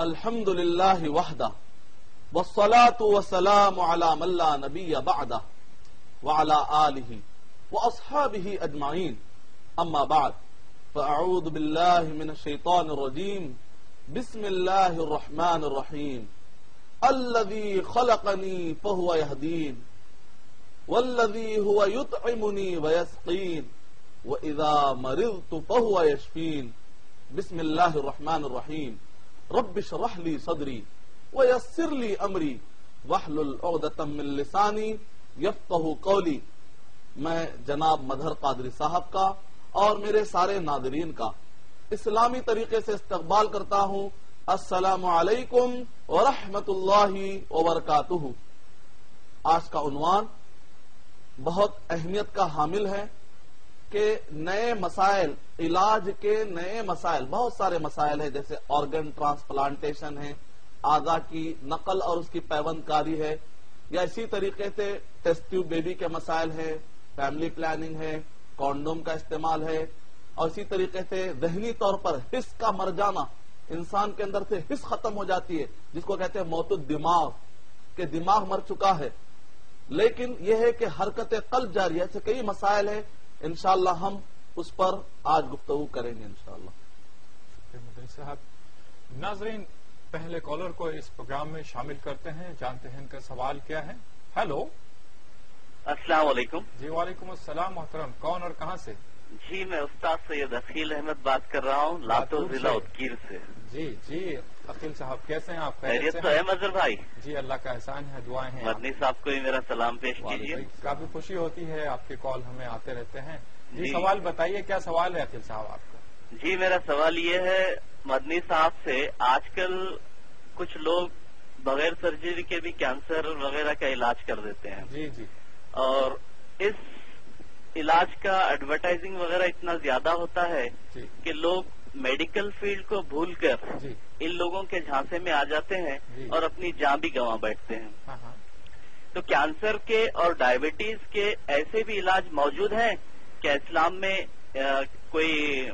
الحمد للہ وحدہ والصلاة والسلام علی من لا نبی بعدہ وعلی آلہ واصحابہ اجمعین اما بعد فاعوذ باللہ من الشیطان الرجیم بسم اللہ الرحمن الرحیم الذی خلقنی فہو یہدین والذی هو یطعمنی ویسقین وَإِذَا مَرِضْتُ فَهُوَ يَشْفِينِ بسم اللہ الرحمن الرحیم رب اشرح لی صدری ویسر لی امری واحلل عقدۃ من لسانی یفقہوا قولی۔ میں جناب مظہر قادری صاحب کا اور میرے سارے ناظرین کا اسلامی طریقے سے استقبال کرتا ہوں۔ السلام علیکم ورحمۃ اللہ وبرکاتہ۔ آج کا عنوان بہت اہمیت کا حامل ہے کہ نئے مسائل، علاج کے نئے مسائل، بہت سارے مسائل ہیں، جیسے آرگن ٹرانسپلانٹیشن ہے، اعضاء کی نقل اور اس کی پیوند کاری ہے، یا اسی طریقے سے ٹیسٹ ٹیوب بیبی کے مسائل ہے، فیملی پلاننگ ہے، کانڈوم کا استعمال ہے، اور اسی طریقے سے ذہنی طور پر حس کا مر جانا، انسان کے اندر سے حس ختم ہو جاتی ہے، جس کو کہتے ہیں موت الدماغ، کہ دماغ مر چکا ہے، لیکن یہ ہے کہ حرکت قلب جاری ہے۔ ایسے کئی مسائل ہیں، انشاءاللہ ہم اس پر آج گفتگو کریں گے انشاءاللہ۔ مدنی صاحب، ناظرین پہلے کالر کو اس پروگرام میں شامل کرتے ہیں، جانتے ہیں ان کا سوال کیا ہے۔ ہیلو، السلام علیکم۔ جی وعلیکم السلام محترم، کون اور کہاں سے؟ جی میں استاد سید عقیل احمد بات کر رہا ہوں، لاتور ضلع ادکیر سے۔ جی عقیل صاحب کیسے ہیں آپ؟ خیریت تو ہے مظہر بھائی؟ جی اللہ کا احسان ہے، دعائیں ہیں۔ مدنی صاحب کو بھی میرا سلام پیش کیجیے۔ کافی خوشی ہوتی ہے، آپ کے کال ہمیں آتے رہتے ہیں۔ جی سوال بتائیے، کیا سوال ہے عقیل صاحب آپ کا؟ جی میرا سوال یہ ہے مدنی صاحب سے، آج کل کچھ لوگ بغیر سرجری کے بھی کینسر وغیرہ کا علاج کر دیتے ہیں، جی اور اس علاج کا ایڈورٹائزنگ وغیرہ اتنا زیادہ ہوتا ہے کہ لوگ میڈیکل فیلڈ کو بھول کر ان لوگوں کے جھانسے میں آ جاتے ہیں اور اپنی جان بھی گنوا بیٹھتے ہیں۔ تو کینسر کے اور ڈائبٹیز کے ایسے بھی علاج موجود ہیں؟ کیا اسلام میں کوئی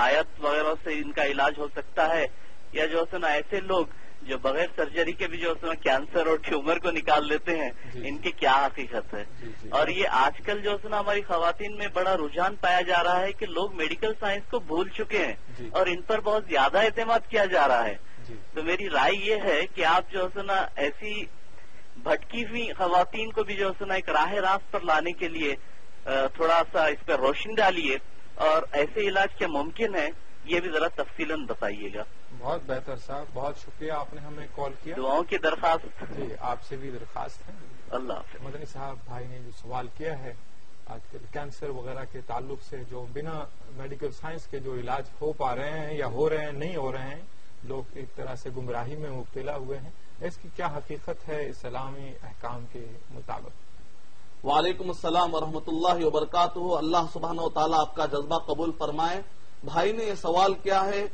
آیت وغیرہ سے ان کا علاج ہو سکتا ہے، یا جو ہے نا ایسے لوگ جو بغیر سرجری کے بھی جو ہے نا کینسر اور ٹیومر کو نکال لیتے ہیں، ان کی کیا حقیقت ہے؟ اور یہ آج کل جو ہے نا ہماری خواتین میں بڑا رجحان پایا جا رہا ہے کہ لوگ میڈیکل سائنس کو بھول چکے ہیں اور ان پر بہت زیادہ اعتماد کیا جا رہا ہے۔ تو میری رائے یہ ہے کہ آپ جو ہے نا ایسی بھٹکی ہوئی خواتین کو بھی جو ہے نا ایک راہ راست پر لانے کے لیے تھوڑا سا اس پر روشنی ڈالیے، اور ایسے علاج کیا ممکن ہے یہ بھی ذرا تفصیلاً بتائیے گا۔ بہت بہتر صاحب، بہت شکریہ، آپ نے ہمیں کال کیا۔ دعاؤں کی درخواست۔ جی آپ سے بھی درخواست ہے۔ اللہ حافظ۔ مدنی صاحب بھائی نے جو سوال کیا ہے، آج کل کینسر وغیرہ کے تعلق سے جو بنا میڈیکل سائنس کے جو علاج ہو پا رہے ہیں یا ہو رہے ہیں، نہیں ہو رہے ہیں، لوگ ایک طرح سے گمراہی میں مبتلا ہوئے ہیں، اس کی کیا حقیقت ہے اسلامی احکام کے مطابق؟ وعلیکم السلام ورحمۃ اللہ وبرکاتہ۔ اللہ سبحانہ و تعالیٰ آپ کا جذبہ قبول فرمائے۔ بھائی نے یہ سوال کیا ہے،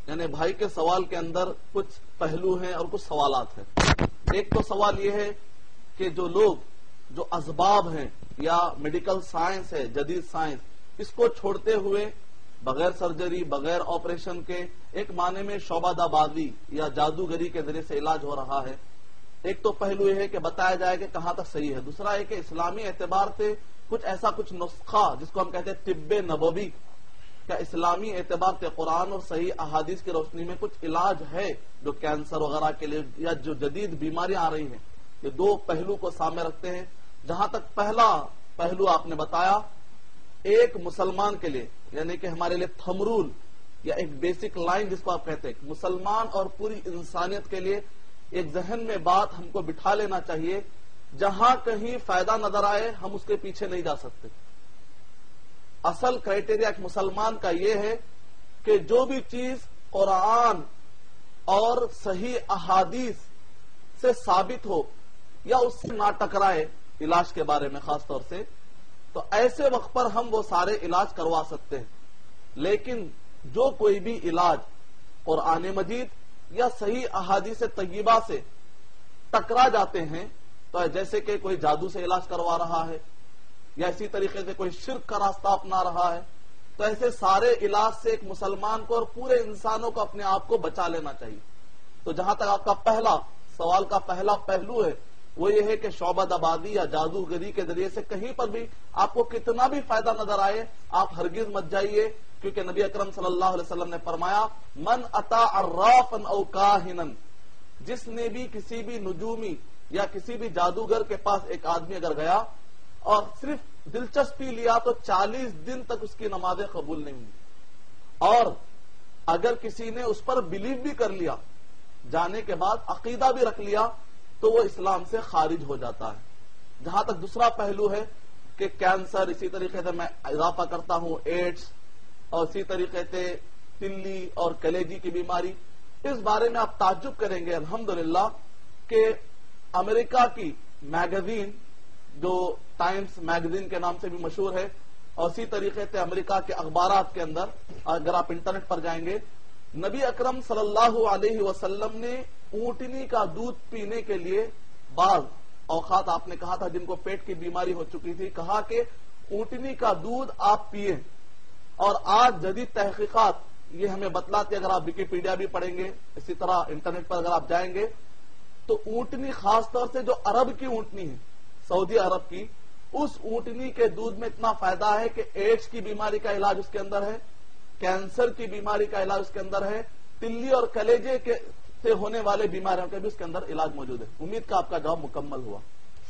یعنی بھائی کے سوال کے اندر کچھ پہلو ہیں اور کچھ سوالات ہیں۔ ایک تو سوال یہ ہے کہ جو لوگ جو اسباب ہیں یا میڈیکل سائنس ہے، جدید سائنس، اس کو چھوڑتے ہوئے بغیر سرجری، بغیر آپریشن کے ایک معنی میں شعبہ بازی یا جادوگری کے ذریعے سے علاج ہو رہا ہے، ایک تو پہلو یہ ہے کہ بتایا جائے کہ کہاں تک صحیح ہے۔ دوسرا ہے کہ اسلامی اعتبار سے کچھ نسخہ جس کو ہم کہتے ہیں طب نبوی، کیا اسلامی اعتبار سے قرآن اور صحیح احادیث کی روشنی میں کچھ علاج ہے جو کینسر وغیرہ کے لیے یا جو جدید بیماریاں آ رہی ہیں؟ یہ دو پہلو کو سامنے رکھتے ہیں۔ جہاں تک پہلا پہلو آپ نے بتایا، ایک مسلمان کے لیے، یعنی کہ ہمارے لیے تھم رول یا ایک بیسک لائن جس کو آپ کہتے ہیں، مسلمان اور پوری انسانیت کے لیے ایک ذہن میں بات ہم کو بٹھا لینا چاہیے، جہاں کہیں فائدہ نظر آئے ہم اس کے پیچھے نہیں جا سکتے۔ اصل کرائٹیریا ایک مسلمان کا یہ ہے کہ جو بھی چیز قرآن اور صحیح احادیث سے ثابت ہو یا اس سے نہ ٹکرائے علاج کے بارے میں خاص طور سے، تو ایسے وقت پر ہم وہ سارے علاج کروا سکتے ہیں۔ لیکن جو کوئی بھی علاج قرآن مجید یا صحیح احادیث طیبہ سے ٹکرا جاتے ہیں، تو جیسے کہ کوئی جادو سے علاج کروا رہا ہے یا اسی طریقے سے کوئی شرک کا راستہ اپنا رہا ہے، تو ایسے سارے علاج سے ایک مسلمان کو اور پورے انسانوں کو اپنے آپ کو بچا لینا چاہیے۔ تو جہاں تک آپ کا پہلا سوال کا پہلا پہلو ہے وہ یہ ہے کہ شعبہ آبادی یا جادوگری کے ذریعے سے کہیں پر بھی آپ کو کتنا بھی فائدہ نظر آئے آپ ہرگز مت جائیے، کیونکہ نبی اکرم صلی اللہ علیہ وسلم نے فرمایا من اتا عرافا او کاہنا، جس نے بھی کسی بھی نجومی یا کسی بھی جادوگر کے پاس ایک آدمی اگر گیا اور صرف دلچسپی لیا تو 40 دن تک اس کی نمازیں قبول نہیں ہوئی، اور اگر کسی نے اس پر بلیو بھی کر لیا، جانے کے بعد عقیدہ بھی رکھ لیا، تو وہ اسلام سے خارج ہو جاتا ہے۔ جہاں تک دوسرا پہلو ہے کہ کینسر، اسی طریقے سے میں اضافہ کرتا ہوں ایڈز، اور اسی طریقے سے تلی اور کلیجی کی بیماری، اس بارے میں آپ تعجب کریں گے الحمدللہ کہ امریکہ کی میگزین جو ٹائمز میگزین کے نام سے بھی مشہور ہے، اور اسی طریقے سے امریکہ کے اخبارات کے اندر اگر آپ انٹرنیٹ پر جائیں گے، نبی اکرم صلی اللہ علیہ وسلم نے اونٹنی کا دودھ پینے کے لیے بعض اوقات آپ نے کہا تھا جن کو پیٹ کی بیماری ہو چکی تھی، کہا کہ اونٹنی کا دودھ آپ پیئیں، اور آج جدید تحقیقات یہ ہمیں بتلاتی، اگر آپ ویکیپیڈیا بھی پڑھیں گے، اسی طرح انٹرنیٹ پر اگر آپ جائیں گے تو اونٹنی خاص طور سے جو عرب کی اونٹنی ہے، سعودی عرب کی، اس اونٹنی کے دودھ میں اتنا فائدہ ہے کہ ایڈز کی بیماری کا علاج اس کے اندر ہے، کینسر کی بیماری کا علاج اس کے اندر ہے، تلی اور کلیجے سے ہونے والے بیماریوں کے بھی اس کے اندر علاج موجود ہے۔ امید کا آپ کا جواب مکمل ہوا۔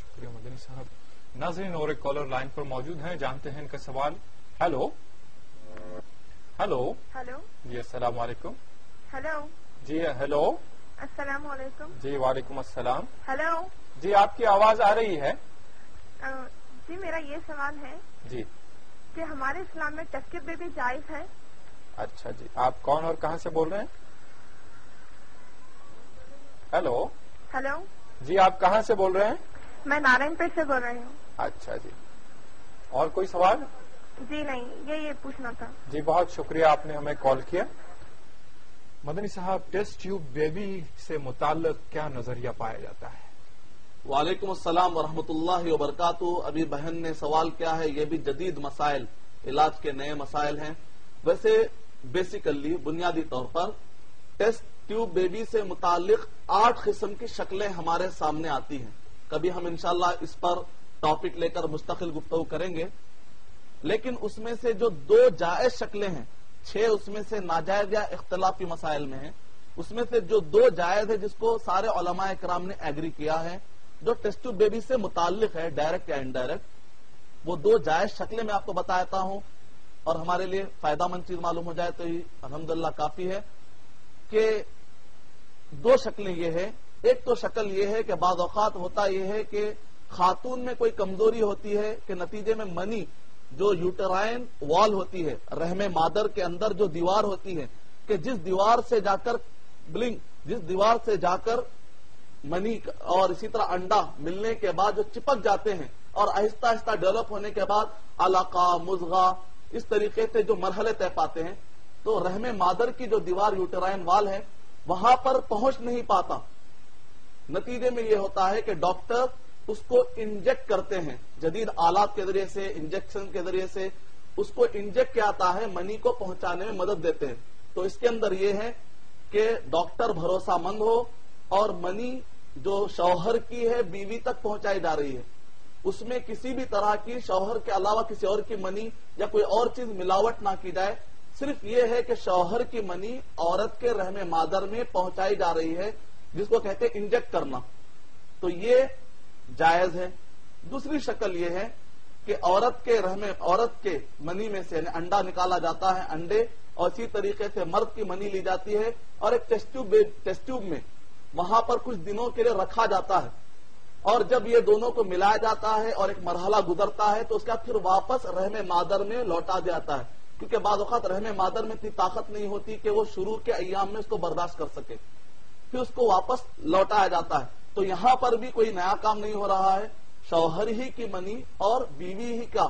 شکریہ مدنی صاحب۔ ناظرین اور ایک کالر لائن پر موجود ہیں، جانتے ہیں ان کا سوال۔ ہیلو ہیلو ہیلو جی السلام علیکم۔ ہیلو جی ہیلو السلام علیکم۔ جی وعلیکم السلام۔ ہیلو جی آپ کی آواز آ رہی ہے؟ جی میرا یہ سوال ہے جی کہ ہمارے اسلام میں ٹیسٹ ٹیوب بیبی جائز ہے؟ اچھا جی، آپ کون اور کہاں سے بول رہے ہیں؟ ہیلو ہیلو جی آپ کہاں سے بول رہے ہیں؟ میں نارائن پیٹ سے بول رہی ہوں۔ اچھا جی، اور کوئی سوال؟ جی نہیں، یہ پوچھنا تھا۔ جی بہت شکریہ، آپ نے ہمیں کال کیا۔ مدنی صاحب، ٹیسٹ ٹیوب بیبی سے متعلق کیا نظریہ پایا جاتا ہے؟ وعلیکم السلام ورحمۃ اللہ وبرکاتہ۔ ابھی بہن نے سوال کیا ہے، یہ بھی جدید مسائل، علاج کے نئے مسائل ہیں۔ ویسے بیسیکلی بنیادی طور پر ٹیسٹ ٹیوب بیبی سے متعلق 8 قسم کی شکلیں ہمارے سامنے آتی ہیں۔ کبھی ہم انشاءاللہ اس پر ٹاپک لے کر مستقل گفتگو کریں گے، لیکن اس میں سے جو 2 جائز شکلیں ہیں، 6 اس میں سے ناجائز یا اختلافی مسائل میں ہیں، اس میں سے جو 2 جائز ہے جس کو سارے علماء کرام نے ایگری کیا ہے، جو ٹیسٹ ٹیوب بیبی سے متعلق ہے ڈائریکٹ یا انڈائریکٹ، وہ 2 جائز شکلیں میں آپ کو بتاتا ہوں، اور ہمارے لیے فائدہ مند چیز معلوم ہو جائے تو یہ الحمدللہ کافی ہے کہ 2 شکلیں یہ ہے۔ ایک تو شکل یہ ہے کہ بعض اوقات ہوتا یہ ہے کہ خاتون میں کوئی کمزوری ہوتی ہے کہ نتیجے میں منی جو یوٹرائن وال ہوتی ہے، رحم مادر کے اندر جو دیوار ہوتی ہے، کہ جس دیوار سے جا کر منی اور اسی طرح انڈا ملنے کے بعد جو چپک جاتے ہیں اور آہستہ آہستہ ڈیولپ ہونے کے بعد علاقہ مضغہ اس طریقے سے جو مرحلے طے پاتے ہیں، تو رحم مادر کی جو دیوار یوٹرائن وال ہے وہاں پر پہنچ نہیں پاتا۔ نتیجے میں یہ ہوتا ہے کہ ڈاکٹر اس کو انجیکٹ کرتے ہیں، جدید آلات کے ذریعے سے، انجیکشن کے ذریعے سے اس کو انجیکٹ کیا آتا ہے، منی کو پہنچانے میں مدد دیتے ہیں۔ تو اس کے اندر یہ ہے کہ ڈاکٹر بھروسہ مند ہو اور منی جو شوہر کی ہے بیوی تک پہنچائی جا رہی ہے، اس میں کسی بھی طرح کی شوہر کے علاوہ کسی اور کی منی یا کوئی اور چیز ملاوٹ نہ کی جائے، صرف یہ ہے کہ شوہر کی منی عورت کے رحم مادر میں پہنچائی جا رہی ہے، جس کو کہتے ہیں انجیکٹ کرنا، تو یہ جائز ہے۔ دوسری شکل یہ ہے کہ عورت کے منی میں سے یعنی انڈا نکالا جاتا ہے، انڈے، اور اسی طریقے سے مرد کی منی لی جاتی ہے اور ایک ٹیسٹ ٹیوب میں وہاں پر کچھ دنوں کے لیے رکھا جاتا ہے، اور جب یہ دونوں کو ملایا جاتا ہے اور ایک مرحلہ گزرتا ہے تو اس کا پھر واپس رحم مادر میں لوٹا جاتا ہے، کیونکہ بعض اوقات رحم مادر میں اتنی طاقت نہیں ہوتی کہ وہ شروع کے ایام میں اس کو برداشت کر سکے، پھر اس کو واپس لوٹایا جاتا ہے۔ تو یہاں پر بھی کوئی نیا کام نہیں ہو رہا ہے، شوہر ہی کی منی اور بیوی ہی کا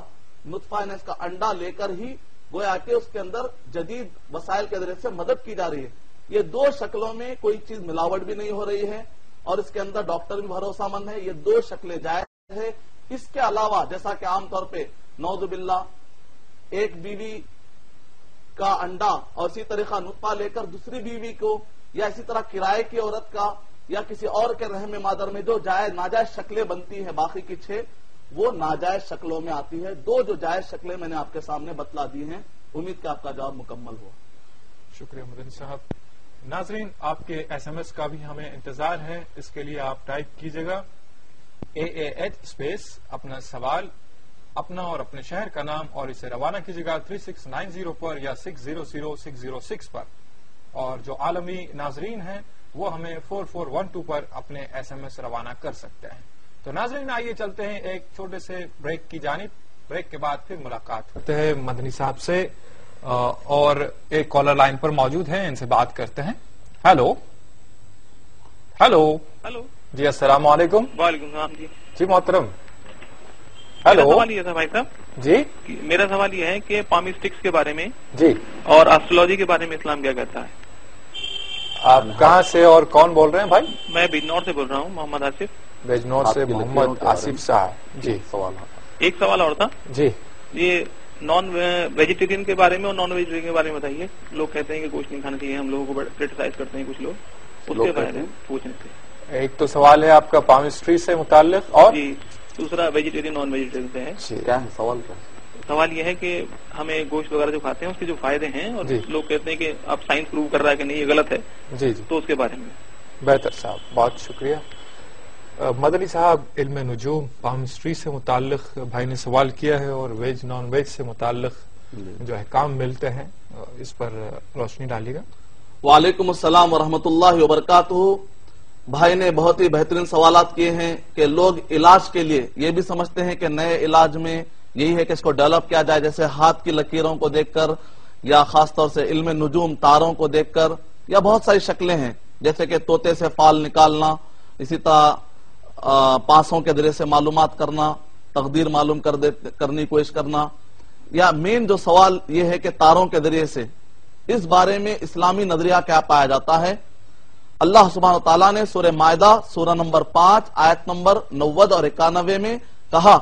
نطفہ یعنی اس کا انڈا لے کر ہی گویا کہ اس کے اندر جدید وسائل کے ذریعے سے مدد کی جا رہی ہے۔ یہ 2 شکلوں میں کوئی چیز ملاوٹ بھی نہیں ہو رہی ہے اور اس کے اندر ڈاکٹر بھی بھروسہ مند ہے، یہ 2 شکلیں جائز ہے۔ اس کے علاوہ جیسا کہ عام طور پہ نعوذ باللہ ایک بیوی کا انڈا اور اسی طریقہ نطفہ لے کر دوسری بیوی کو یا اسی طرح کرائے کی عورت کا یا کسی اور کے رحم مادر میں جو ناجائز شکلیں بنتی ہیں، باقی کی 6 وہ ناجائز شکلوں میں آتی ہے. 2 جو جائز شکلیں میں نے آپ کے سامنے بتلا دی ہیں. امید کہ آپ کا جواب مکمل ہوا. شکریہ مدنی صاحب. ناظرین، آپ کے ایس ایم ایس کا بھی ہمیں انتظار ہے. اس کے لیے آپ ٹائپ کیجئے گا AAH اسپیس اپنا سوال، اپنا اور اپنے شہر کا نام، اور اسے روانہ کیجئے گا 3690 پر یا 600606 پر. اور جو عالمی ناظرین ہیں وہ ہمیں 4412 پر اپنے ایس ایم ایس روانہ کر سکتے ہیں. تو ناظرین، آئیے چلتے ہیں ایک چھوٹے سے بریک کی جانب. بریک کے بعد پھر ملاقات کرتے ہیں مدنی صاحب سے، اور ایک کالر لائن پر موجود ہیں، ان سے بات کرتے ہیں. ہیلو ہیلو ہیلو جی، السلام علیکم. وعلیکم السلام. جی محترم. ہیلو. سوال یہ تھا بھائی صاحب جی، میرا سوال یہ ہے کہ پامی سٹکس کے بارے میں جی اور ایسٹرولوجی کے بارے میں اسلام کیا کہتا ہے؟ آپ کہاں سے اور کون بول رہے ہیں بھائی؟ میں بجنور سے بول رہا ہوں، محمد آصف. بجنور سے محمد آصف صاحب. جی، سوال. ایک سوال اور تھا. جی، یہ نان ویجیٹیرین کے بارے میں اور نان ویجیٹیرین کے بارے میں بتائیے. لوگ کہتے ہیں کہ گوشت نہیں کھانا چاہیے، ہم لوگوں کو کرٹیسائز کرتے ہیں کچھ لوگ، اس کے بارے میں پوچھنے سے. ایک تو سوال ہے آپ کا پامسٹری سے متعلق، اور جی دوسرا ویجیٹیرین نان ویجیٹیرین سے ہے. کیا ہے سوال؟ کیا سوال یہ ہے کہ ہمیں گوشت وغیرہ جو کھاتے ہیں اس کے جو فائدے ہیں، اور لوگ کہتے ہیں کہ اب سائنس پروو کر رہا ہے کہ نہیں یہ غلط ہے. جی جی، تو اس کے بارے میں. بہتر صاحب، بہت شکریہ. مدنی صاحب، علم نجوم پامسٹری سے متعلق بھائی نے سوال کیا ہے، اور ویج نان ویج سے متعلق جو احکام ملتے ہیں اس پر روشنی ڈالیے گا. وعلیکم السلام ورحمۃ اللہ وبرکاتہ. بھائی نے بہت ہی بہترین سوالات کیے ہیں کہ لوگ علاج کے لیے یہ بھی سمجھتے ہیں کہ نئے علاج میں یہی ہے کہ اس کو ڈیولپ کیا جائے، جیسے ہاتھ کی لکیروں کو دیکھ کر، یا خاص طور سے علم نجوم تاروں کو دیکھ کر، یا بہت ساری شکلیں ہیں جیسے کہ طوطے سے فال نکالنا، اسی طرح پاسوں کے ذریعے سے معلومات کرنا، تقدیر معلوم کرنے کی کوشش کرنا. یا مین جو سوال یہ ہے کہ تاروں کے ذریعے سے، اس بارے میں اسلامی نظریہ کیا پایا جاتا ہے؟ اللہ سبحانہ وتعالیٰ نے سورہ مائدہ سورہ نمبر 5 آیت نمبر 90 اور 91 میں کہا،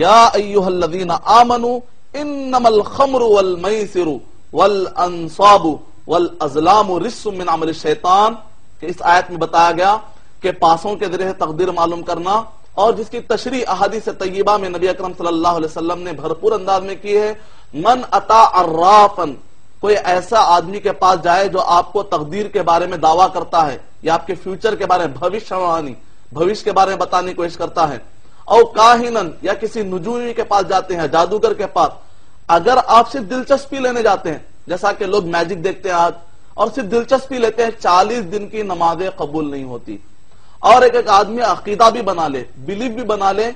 یا ایھا الذین آمنوا انما الخمر والمیسر والانصاب والازلام رجس من عمل الشیطان. کہ اس آیت میں بتایا گیا کہ پاسوں کے ذریعے تقدیر معلوم کرنا، اور جس کی تشریح احادیث طیبہ میں نبی اکرم صلی اللہ علیہ وسلم نے بھرپور انداز میں کی ہے. من اتا عرافن، کوئی ایسا آدمی کے پاس جائے جو آپ کو تقدیر کے بارے میں دعویٰ کرتا ہے، یا آپ کے فیوچر کے بارے میں بھوش کے بارے میں بتانے کی کوشش کرتا ہے، او کاہنن، یا کسی نجومی کے پاس جاتے ہیں، جادوگر کے پاس. اگر آپ صرف دلچسپی لینے جاتے ہیں، جیسا کہ لوگ میجک دیکھتے ہیں آج، اور صرف دلچسپی لیتے ہیں، 40 دن کی نمازیں قبول نہیں ہوتی. اور ایک آدمی عقیدہ بھی بنا لے، بلیف بھی بنا لے،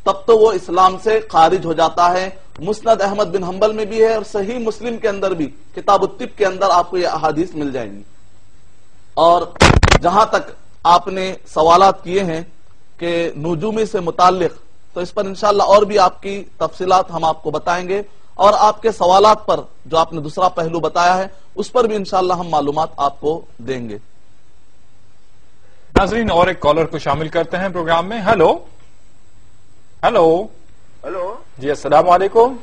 تب تو وہ اسلام سے خارج ہو جاتا ہے. مسند احمد بن حنبل میں بھی ہے، اور صحیح مسلم کے اندر بھی، کتاب الطب کے اندر آپ کو یہ احادیث مل جائیں گی. اور جہاں تک آپ نے سوالات کیے ہیں کہ نجومی سے متعلق، تو اس پر انشاءاللہ اور بھی آپ کی تفصیلات ہم آپ کو بتائیں گے، اور آپ کے سوالات پر جو آپ نے دوسرا پہلو بتایا ہے اس پر بھی انشاءاللہ ہم معلومات آپ کو دیں گے. ناظرین، اور ایک کالر کو شامل کرتے ہیں پروگرام میں. ہیلو ہیلو ہلو جی، السلام علیکم.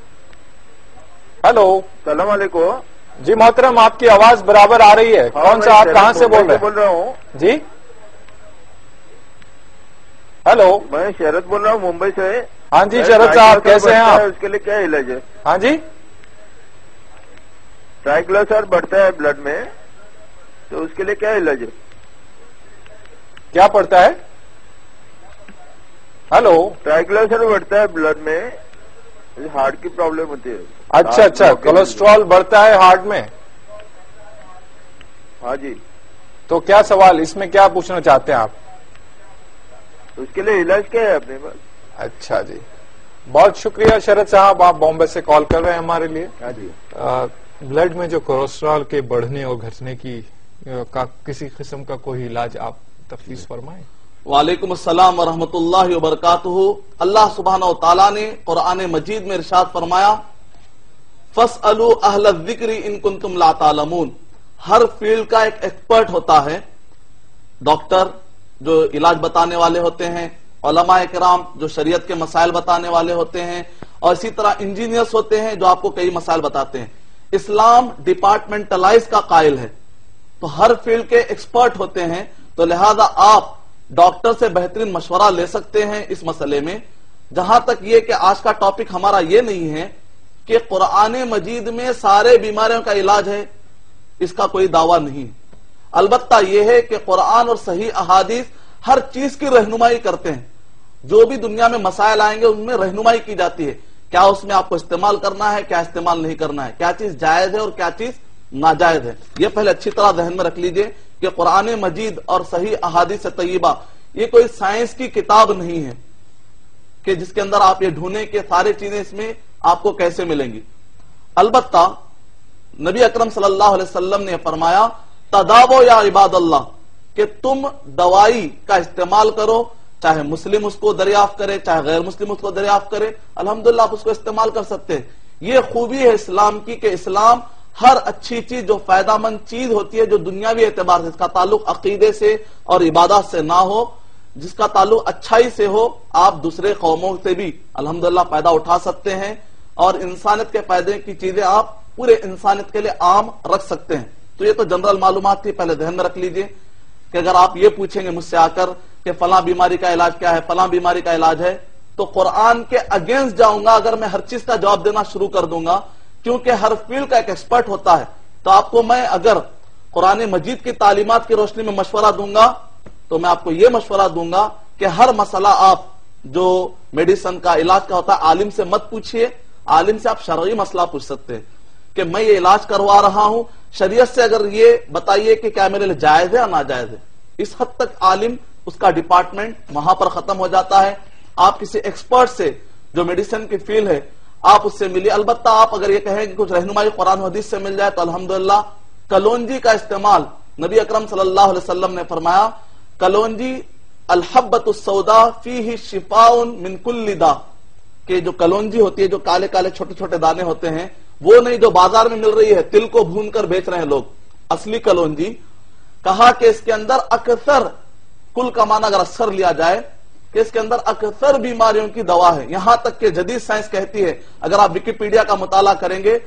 ہیلو السلام علیکم. جی محترم، آپ کی آواز برابر آ رہی ہے. کون سا، آپ کہاں سے بول رہا ہوں؟ جی ہیلو، میں شرط بول رہا ہوں ممبئی سے. ہاں جی شرط صاحب، کیسے ہیں آپ؟ اس کے لیے کیا علاج ہے؟ ہاں جی، ٹرائیگلیسرائڈ بڑھتا ہے بلڈ میں، تو اس کے لیے کیا علاج ہے؟ کیا پڑتا ہے؟ ہیلو، ٹرائیگلیسرائڈ بڑھتا ہے بلڈ میں، ہارٹ کی پرابلم ہوتی ہے. اچھا اچھا، کولیسٹرول بڑھتا ہے ہارٹ میں. ہاں جی. تو کیا سوال اس میں کیا پوچھنا چاہتے ہیں آپ؟ اس کے لیے علاج کیا ہے اپنے پاس؟ اچھا جی، بہت شکریہ شرط صاحب، آپ بامبے سے کال کر رہے ہیں ہمارے لیے. ہاں جی. بلڈ میں جو کولیسٹرول کے بڑھنے اور گھٹنے کی کسی قسم کا کوئی علاج آپ تفصیل فرمائیں. وعلیکم السلام ورحمۃ اللہ وبرکاتہ. اللہ سبحانہ و تعالیٰ نے قرآن مجید میں ارشاد فرمایا، فَاسْأَلُوا أَهْلَ الذِّكْرِ إِن كُنتُمْ لَا تَعْلَمُونَ. ہر فیلڈ کا ایک ایکسپرٹ ہوتا ہے. ڈاکٹر جو علاج بتانے والے ہوتے ہیں، علماء کرام جو شریعت کے مسائل بتانے والے ہوتے ہیں، اور اسی طرح انجینئرز ہوتے ہیں جو آپ کو کئی مسائل بتاتے ہیں. اسلام ڈپارٹمنٹلائز کا قائل ہے. تو ہر فیلڈ کے ایکسپرٹ ہوتے ہیں، تو لہذا آپ ڈاکٹر سے بہترین مشورہ لے سکتے ہیں اس مسئلے میں. جہاں تک یہ کہ آج کا ٹاپک ہمارا یہ نہیں ہے کہ قرآن مجید میں سارے بیماریوں کا علاج ہے، اس کا کوئی دعویٰ نہیں. البتہ یہ ہے کہ قرآن اور صحیح احادیث ہر چیز کی رہنمائی کرتے ہیں. جو بھی دنیا میں مسائل آئیں گے ان میں رہنمائی کی جاتی ہے، کیا اس میں آپ کو استعمال کرنا ہے، کیا استعمال نہیں کرنا ہے، کیا چیز جائز ہے اور کیا چیز ناجائز ہے. یہ پہلے اچھی طرح ذہن میں رکھ لیجئے کہ قرآن مجید اور صحیح احادیث طیبہ یہ کوئی سائنس کی کتاب نہیں ہے کہ جس کے اندر آپ یہ ڈھونڈیں کہ ساری چیزیں اس میں آپ کو کیسے ملیں گی. البتہ نبی اکرم صلی اللہ علیہ وسلم نے فرمایا تداو یا عباد اللہ، کہ تم دوائی کا استعمال کرو، چاہے مسلم اس کو دریافت کرے چاہے غیر مسلم اس کو دریافت کرے، الحمدللہ آپ اس کو استعمال کر سکتے ہیں. یہ خوبی ہے اسلام کی کہ اسلام ہر اچھی چیز جو فائدہ مند چیز ہوتی ہے، جو دنیاوی اعتبار سے، اس کا تعلق عقیدے سے اور عبادات سے نہ ہو، جس کا تعلق اچھائی سے ہو، آپ دوسرے قوموں سے بھی الحمدللہ فائدہ اٹھا سکتے ہیں اور انسانیت کے فائدے کی چیزیں آپ پورے انسانیت کے لیے عام رکھ سکتے ہیں. تو یہ تو جنرل معلومات تھی، پہلے ذہن میں رکھ لیجئے کہ اگر آپ یہ پوچھیں گے مجھ سے آ کر کہ فلاں بیماری کا علاج کیا ہے، فلاں بیماری کا علاج ہے، تو قرآن کے اگینسٹ جاؤں گا اگر میں ہر چیز کا جواب دینا شروع کر دوں گا، کیونکہ ہر فیلڈ کا ایک ایکسپرٹ ہوتا ہے. تو آپ کو میں اگر قرآن مجید کی تعلیمات کی روشنی میں مشورہ دوں گا تو میں آپ کو یہ مشورہ دوں گا کہ ہر مسئلہ آپ جو میڈیسن کا علاج کا ہوتا ہے عالم سے مت پوچھئے. عالم سے آپ شرعی مسئلہ پوچھ سکتے ہیں کہ میں یہ علاج کروا رہا ہوں، شریعت سے اگر یہ بتائیے کہ کیا میرے لیے جائز ہے یا ناجائز ہے. اس حد تک عالم اس کا ڈپارٹمنٹ وہاں پر ختم ہو جاتا ہے. آپ کسی ایکسپرٹ سے جو میڈیسن کی فیلڈ ہے آپ اس سے ملیے. البتہ آپ اگر یہ کہیں کہ کچھ رہنمائی قرآن و حدیث سے مل جائے تو الحمدللہ کلونجی کا استعمال نبی اکرم صلی اللہ علیہ وسلم نے فرمایا کلونجی الحبۃ السوداء فیہ شفاء من کل داء، کہ جو کلونجی ہوتی ہے، جو کالے کالے چھوٹے چھوٹے دانے ہوتے ہیں، وہ نہیں جو بازار میں مل رہی ہے، تل کو بھون کر بیچ رہے ہیں لوگ، اصلی کلونجی. کہا کہ اس کے اندر اکثر، کل کا معنی اگر اکثر لیا جائے کہ اس کے اندر اکثر بیماریوں کی دوا ہے. یہاں تک کہ جدید سائنس کہتی ہے، اگر آپ وکیپیڈیا کا مطالعہ کریں گے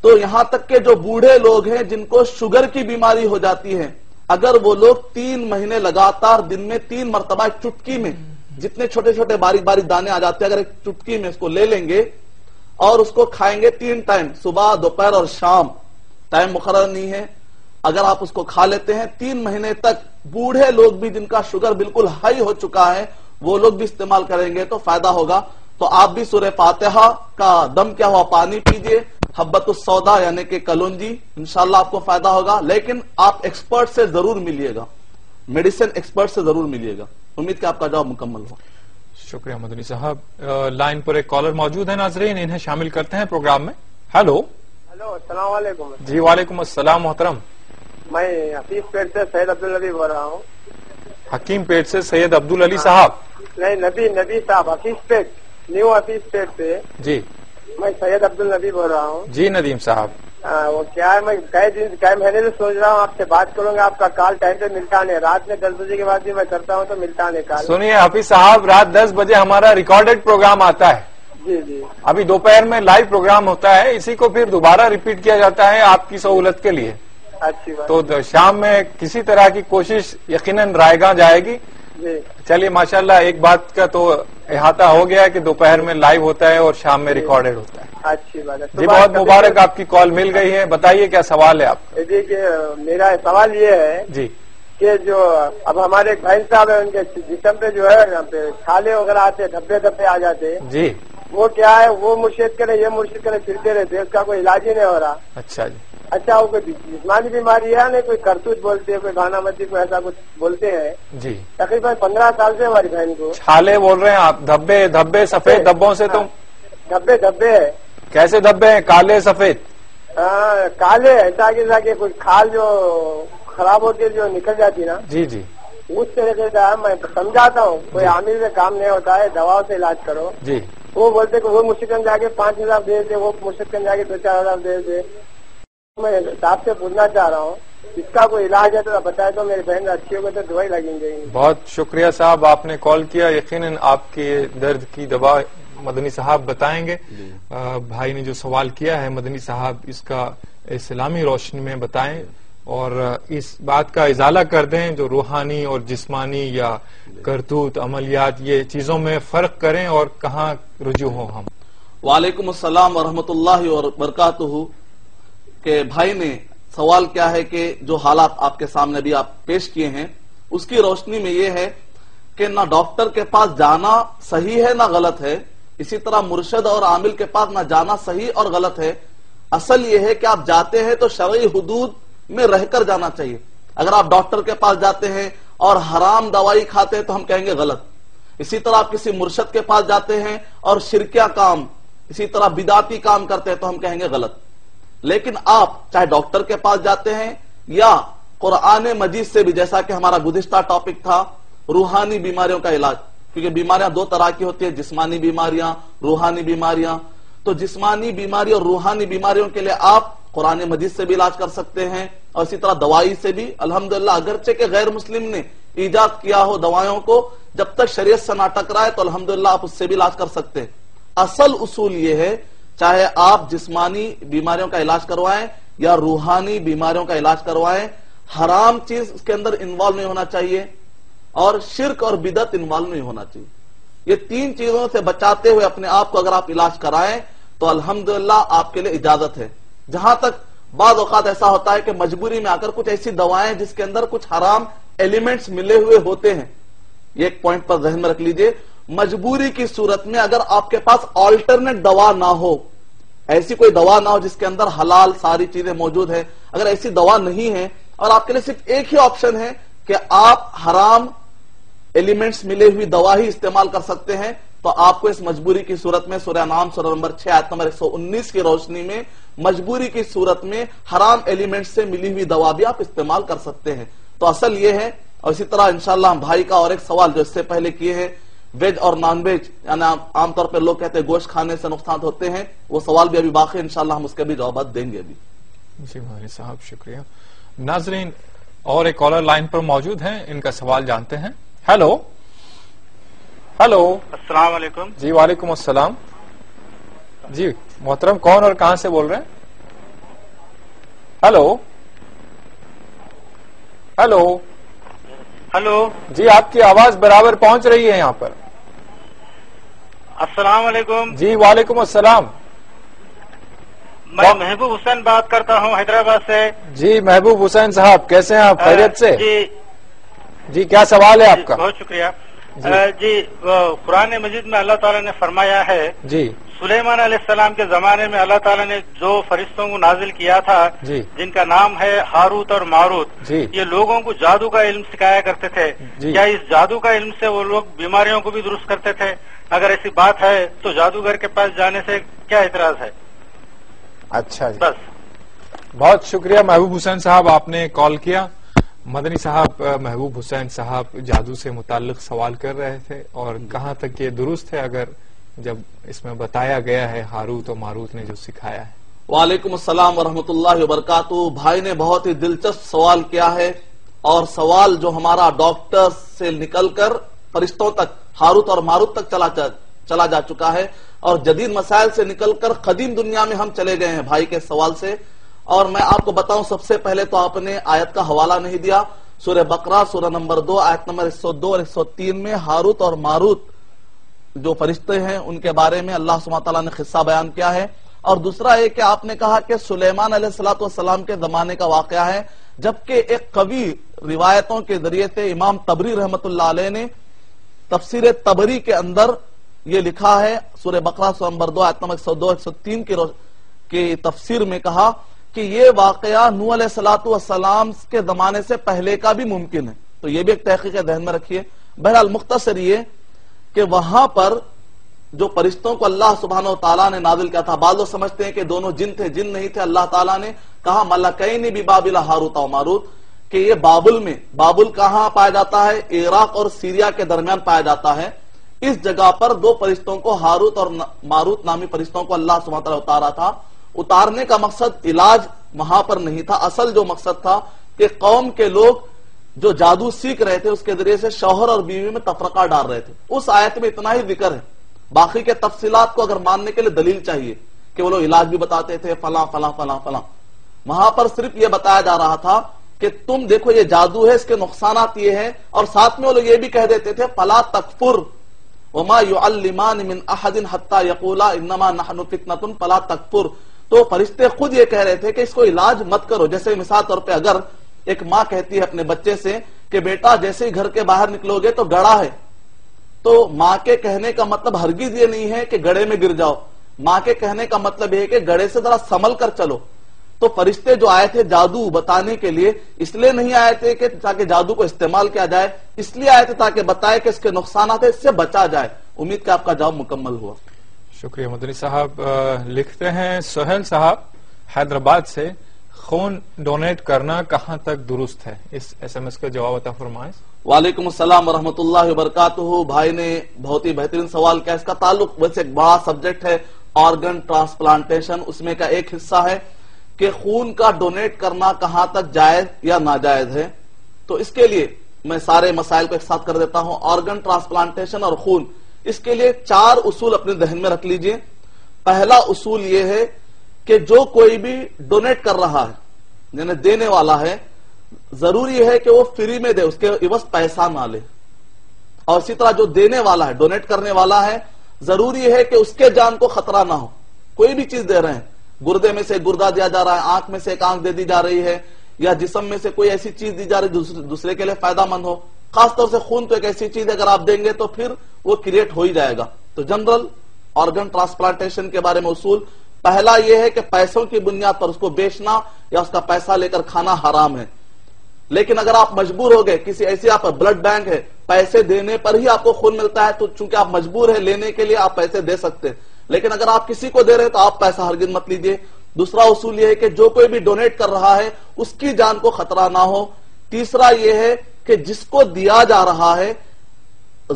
تو یہاں تک کہ جو بوڑھے لوگ ہیں جن کو شوگر کی بیماری ہو جاتی ہے، اگر وہ لوگ 3 مہینے لگاتار دن میں 3 مرتبہ ایک چٹکی میں جتنے چھوٹے چھوٹے باریک باریک دانے آ جاتے ہیں، اگر ایک چٹکی میں اس کو لے لیں گے اور اس کو کھائیں گے 3 ٹائم، صبح دوپہر اور شام، ٹائم مقرر نہیں ہے، اگر آپ اس کو کھا لیتے ہیں 3 مہینے تک، بوڑھے لوگ بھی جن کا شوگر بالکل ہائی ہو چکا ہے وہ لوگ بھی استعمال کریں گے تو فائدہ ہوگا. تو آپ بھی سورہ فاتحہ کا دم کیا ہوا پانی پیجئے، حبۃ السوداء یعنی کہ کلونجی، انشاءاللہ آپ کو فائدہ ہوگا. لیکن آپ ایکسپرٹ سے ضرور ملیے گا، میڈیسن ایکسپرٹ سے ضرور ملیے گا. امید کہ آپ کا جواب مکمل ہو. شکریہ مدنی صاحب. لائن پر ایک کالر موجود ہے ناظرین، انہیں شامل کرتے ہیں پروگرام میں. ہیلو السلام علیکم. جی وعلیکم السلام محترم. میں حفیظ پیٹ سے سید عبدالنبی بول رہا ہوں. حکیم پیٹ سے سید عبدالعلی صاحب؟ نہیں، نبی صاحب، حفیظ پیٹ، نیو حفیظ پیٹ سے. جی میں سید عبدالنبی بول رہا ہوں. جی ندیم صاحب. وہ کیا ہے، میں کئی مہینے سے سوچ رہا ہوں آپ سے بات کروں گا، آپ کا کال ٹائم پہ ملتا نہیں. رات میں 10 بجے کے بعد بھی میں کرتا ہوں تو ملتا نہیں کال. سنیے حفیظ صاحب، رات 10 بجے ہمارا ریکارڈڈ پروگرام آتا ہے. جی جی. ابھی دوپہر میں لائیو پروگرام ہوتا ہے، اسی کو پھر دوبارہ ریپیٹ کیا جاتا ہے آپ کی سہولت کے لیے. اچھی بات. تو شام میں کسی طرح کی کوشش یقیناً رائے گاہ جائے گی. جی چلیے ماشاءاللہ ایک بات کا تو احاطہ ہو گیا کہ دوپہر میں لائیو ہوتا ہے اور شام میں ریکارڈڈ ہوتا ہے. اچھی بات ہے. جی بہت مبارک، آپ کی کال مل گئی ہے. بتائیے کیا سوال ہے آپ کا؟ جی کہ میرا سوال یہ ہے جی کہ جو اب ہمارے ایک بھائی صاحب ہیں، ان کے جسم پہ جو ہے یہاں پہ چھالے وغیرہ آتے، دھبے آ جاتے. جی وہ کیا ہے، وہ مرشد کرے یہ مرشد کرے پھرتے رہتے، اس کا کوئی علاج ہی نہیں ہو رہا. اچھا جی. اچھا، وہ کوئی جسمانی بیماری ہے نہیں، کوئی کرتوت بولتے ہیں، کوئی گانا متی، کوئی ایسا کچھ بولتے ہیں. جی تقریباً 15 سال سے ہماری بہن کو چھالے بول رہے ہیں آپ؟ دھبے سفید دھبوں سے؟ تو دھبے ہے. کیسے دھبے ہیں؟ کالے سفید؟ کالے ایسا کہ کوئی کھال جو خراب ہوتی ہے جو نکل جاتی نا. جی جی. اس طریقے کا میں سمجھاتا ہوں، کوئی عامل سے کام نہیں ہوتا ہے، دواؤں سے علاج کرو. جی. وہ بولتے کہ وہ مشکل جا کے 5,000 دے دیتے، وہ مشکل جا کے 2-4,000 دے دیتے. میں صاحب سے پوچھنا چاہ رہا ہوں اس کا کوئی علاج ہے تو بتائے تو میری بہن اچھی ہوگی تو دوائی لگیں گے. بہت شکریہ صاحب، آپ نے کال کیا. یقیناً آپ کے درد کی دوا مدنی صاحب بتائیں گے. بھائی نے جو سوال کیا ہے مدنی صاحب اس کا اسلامی روشنی میں بتائیں. اور اس بات کا ازالہ کر دیں جو روحانی اور جسمانی یا کرتوت عملیات یہ چیزوں میں فرق کریں اور کہاں رجوع ہوں ہم. وعلیکم السلام ورحمۃ اللہ وبرکاتہ. کہ بھائی نے سوال کیا ہے کہ جو حالات آپ کے سامنے بھی آپ پیش کیے ہیں اس کی روشنی میں یہ ہے کہ نہ ڈاکٹر کے پاس جانا صحیح ہے نہ غلط ہے، اسی طرح مرشد اور عامل کے پاس نہ جانا صحیح اور غلط ہے. اصل یہ ہے کہ آپ جاتے ہیں تو شرعی حدود میں رہ کر جانا چاہیے. اگر آپ ڈاکٹر کے پاس جاتے ہیں اور حرام دوائی کھاتے ہیں تو ہم کہیں گے غلط. اسی طرح آپ کسی مرشد کے پاس جاتے ہیں اور شرکیہ کام اسی طرح بدعتی کام کرتے ہیں تو ہم کہیں گے غلط. لیکن آپ چاہے ڈاکٹر کے پاس جاتے ہیں یا قرآن مجید سے بھی، جیسا کہ ہمارا گزشتہ ٹاپک تھا روحانی بیماریوں کا علاج، کیونکہ بیماریاں دو طرح کی ہوتی ہیں، جسمانی بیماریاں، روحانی بیماریاں. تو جسمانی بیماری اور روحانی بیماریوں کے لیے آپ قرآن مجید سے بھی علاج کر سکتے ہیں اور اسی طرح دوائی سے بھی. الحمدللہ اگرچہ کہ غیر مسلم نے ایجاد کیا ہو دوائیوں کو، جب تک شریعت سے نہ ٹکرائے تو الحمدللہ آپ اس سے بھی علاج کر سکتے ہیں. اصل اصول یہ ہے چاہے آپ جسمانی بیماریوں کا علاج کروائیں یا روحانی بیماریوں کا علاج کروائیں، حرام چیز اس کے اندر انوالو نہیں ہونا چاہیے اور شرک اور بدعت انوالو نہیں ہونا چاہیے. یہ تین چیزوں سے بچاتے ہوئے اپنے آپ کو اگر آپ علاج کرائیں تو الحمدللہ آپ کے لیے اجازت ہے. جہاں تک بعض اوقات ایسا ہوتا ہے کہ مجبوری میں آ کر کچھ ایسی دوائیں جس کے اندر کچھ حرام ایلیمنٹس ملے ہوئے ہوتے ہیں، یہ ایک پوائنٹ پر ذہن میں رکھ لیجئے. مجبوری کی صورت میں اگر آپ کے پاس آلٹرنیٹ دوا نہ ہو، ایسی کوئی دوا نہ ہو جس کے اندر حلال ساری چیزیں موجود ہیں، اگر ایسی دوا نہیں ہے اور آپ کے لیے صرف ایک ہی آپشن ہے کہ آپ حرام ایلیمنٹس ملے ہوئی دوا ہی استعمال کر سکتے ہیں، تو آپ کو اس مجبوری کی صورت میں سورہ انعام سورہ نمبر 6 آیت نمبر 119 کی روشنی میں مجبوری کی صورت میں حرام ایلیمنٹ سے ملی ہوئی دوا بھی آپ استعمال کر سکتے ہیں. تو اصل یہ ہے. اور اسی طرح انشاءاللہ ہم بھائی کا اور ایک سوال جو اس سے پہلے کیے ہیں، ویج اور نان ویج، یعنی عام طور پر لوگ کہتے ہیں گوشت کھانے سے نقصان ہوتے ہیں، وہ سوال بھی ابھی باقی، انشاءاللہ ہم اس کے بھی جوابات دیں گے ابھی. جی مہاری صاحب شکریہ. ناظرین اور ایک کالر لائن پر موجود ہیں، ان کا سوال جانتے ہیں. ہیلو السلام علیکم. جی وعلیکم السلام. جی محترم کون اور کہاں سے بول رہے ہیں؟ ہیلو جی آپ کی آواز برابر پہنچ رہی ہے یہاں پر. السلام علیکم. جی وعلیکم السلام. میں محبوب حسین بات کرتا ہوں حیدرآباد سے. جی محبوب حسین صاحب کیسے ہیں آپ؟ خیریت سے؟ جی کیا سوال ہے آپ کا؟ بہت شکریہ. جی قرآن مجید میں اللہ تعالیٰ نے فرمایا ہے جی سلیمان علیہ السلام کے زمانے میں اللہ تعالیٰ نے جو فرشتوں کو نازل کیا تھا جن کا نام ہے ہاروت اور ماروت، یہ لوگوں کو جادو کا علم سکھایا کرتے تھے. کیا اس جادو کا علم سے وہ لوگ بیماریوں کو بھی درست کرتے تھے؟ اگر ایسی بات ہے تو جادوگر کے پاس جانے سے کیا اعتراض ہے؟ اچھا جی بس. بہت شکریہ محبوب حسین صاحب، آپ نے کال کیا. مدنی صاحب، محبوب حسین صاحب جادو سے متعلق سوال کر رہے تھے اور کہاں تک یہ درست ہے اگر جب اس میں بتایا گیا ہے ہاروت و ماروت نے جو سکھایا ہے. وعلیکم السلام ورحمۃ اللہ وبرکاتہ. بھائی نے بہت ہی دلچسپ سوال کیا ہے اور سوال جو ہمارا ڈاکٹر سے نکل کر فرشتوں تک، ہاروت اور ماروت تک چلا جا چکا ہے اور جدید مسائل سے نکل کر قدیم دنیا میں ہم چلے گئے ہیں بھائی کے سوال سے. اور میں آپ کو بتاؤں سب سے پہلے تو آپ نے آیت کا حوالہ نہیں دیا. سورہ بقرہ سورہ نمبر 2 آیت نمبر 102 اور 103 میں ہاروت اور ماروت جو فرشتے ہیں ان کے بارے میں اللہ سبحانہ وتعالیٰ نے قصہ بیان کیا ہے. اور دوسرا ہے کہ آپ نے کہا کہ سلیمان علیہ السلام کے زمانے کا واقعہ ہے، جبکہ ایک قوی روایتوں کے ذریعے سے امام طبری رحمت اللہ علیہ نے تفسیر طبری کے اندر یہ لکھا ہے، سورہ بقرہ سورہ نمبر 2 آیت نمبر 102 103 کی تفسیر میں کہا کہ یہ واقعہ نوح علیہ السلام کے زمانے سے پہلے کا بھی ممکن ہے. تو یہ بھی ایک تحقیق ذہن میں رکھیے. بہرحال مختصر یہ کہ وہاں پر جو فرشتوں کو اللہ سبحانہ و تعالیٰ نے نازل کیا تھا، بعض لوگ سمجھتے ہیں کہ دونوں جن تھے، جن نہیں تھے. اللہ تعالیٰ نے کہا ملکین ببابل ہاروت و ماروت، کہ یہ بابل میں، بابل کہاں پایا جاتا ہے؟ عراق اور سیریا کے درمیان پایا جاتا ہے. اس جگہ پر دو فرشتوں کو، ہاروت اور ماروت نامی فرشتوں کو اللہ سبحانہ و تعالیٰ اتارا تھا. اتارنے کا مقصد علاج وہاں پر نہیں تھا، اصل جو مقصد تھا کہ قوم کے لوگ جو جادو سیکھ رہے تھے اس کے ذریعے سے شوہر اور بیوی میں تفرقہ ڈال رہے تھے. اس آیت میں اتنا ہی ذکر ہے، باقی کے تفصیلات کو اگر ماننے کے لیے دلیل چاہیے کہ وہ لوگ علاج بھی بتاتے تھے فلاں فلاں فلاں فلاں. وہاں پر صرف یہ بتایا جا رہا تھا کہ تم دیکھو یہ جادو ہے، اس کے نقصانات یہ ہیں، اور ساتھ میں وہ لوگ یہ بھی کہہ دیتے تھے فلا تکفر وما يعلمان من احد حتى يقولا انما نحن فتنة فلا تکفر. تو فرشتے خود یہ کہہ رہے تھے کہ اس کو علاج مت کرو. جیسے مثال طور پہ اگر ایک ماں کہتی ہے اپنے بچے سے کہ بیٹا جیسے ہی گھر کے باہر نکلو گے تو گڑھا ہے، تو ماں کے کہنے کا مطلب ہرگز یہ نہیں ہے کہ گڑھے میں گر جاؤ. ماں کے کہنے کا مطلب یہ ہے کہ گڑھے سے ذرا سنبھل کر چلو. تو فرشتے جو آئے تھے جادو بتانے کے لیے اس لیے نہیں آئے تھے کہ تاکہ جادو کو استعمال کیا جائے، اس لیے آئے تھے تاکہ بتائے کہ اس کے نقصانات ہیں، اس سے بچا جائے. امید کہ آپ کا جواب مکمل ہوا. شکریہ مدنی صاحب. لکھتے ہیں سہیل صاحب حیدرآباد سے، خون ڈونیٹ کرنا کہاں تک درست ہے؟ اس ایس ایم ایس کا جواب عطا فرمائیں. وعلیکم السلام ورحمۃ اللہ وبرکاتہ. بھائی نے بہت ہی بہترین سوال کیا. اس کا تعلق ویسے ایک بڑا سبجیکٹ ہے آرگن ٹرانسپلانٹیشن. اس میں کا ایک حصہ ہے کہ خون کا ڈونیٹ کرنا کہاں تک جائز یا ناجائز ہے. تو اس کے لیے میں سارے مسائل کو ایک ساتھ کر دیتا ہوں. آرگن ٹرانسپلانٹیشن اور خون، اس کے لیے 4 اصول اپنے ذہن میں رکھ لیجئے. پہلا اصول یہ ہے کہ جو کوئی بھی ڈونیٹ کر رہا ہے یعنی دینے والا ہے، ضروری ہے کہ وہ فری میں دے، اس کے عوض پیسہ نہ لے. اور اسی طرح جو دینے والا ہے، ڈونیٹ کرنے والا ہے، ضروری ہے کہ اس کے جان کو خطرہ نہ ہو. کوئی بھی چیز دے رہے ہیں، گردے میں سے گردہ دیا جا رہا ہے، آنکھ میں سے ایک آنکھ دے دی جا رہی ہے، یا جسم میں سے کوئی ایسی چیز دی جا رہی ہے دوسرے کے لیے فائدہ مند ہو. خاص طور سے خون تو ایک ایسی چیز ہے اگر آپ دیں گے تو پھر وہ کریٹ ہو ہی جائے گا. تو جنرل آرگن ٹرانسپلانٹیشن کے بارے میں اصول پہلا یہ ہے کہ پیسوں کی بنیاد پر اس کو بیچنا یا اس کا پیسہ لے کر کھانا حرام ہے. لیکن اگر آپ مجبور ہو گئے، کسی ایسی آپ بلڈ بینک ہے، پیسے دینے پر ہی آپ کو خون ملتا ہے، تو چونکہ آپ مجبور ہیں لینے کے لیے آپ پیسے دے سکتے ہیں. لیکن اگر آپ کسی کو دے رہے ہیں تو آپ پیسہ ہرگز مت لیجیے. دوسرا اصول یہ ہے کہ جو کوئی بھی ڈونیٹ کر رہا ہے اس کی جان کو خطرہ نہ ہو. تیسرا یہ ہے کہ جس کو دیا جا رہا ہے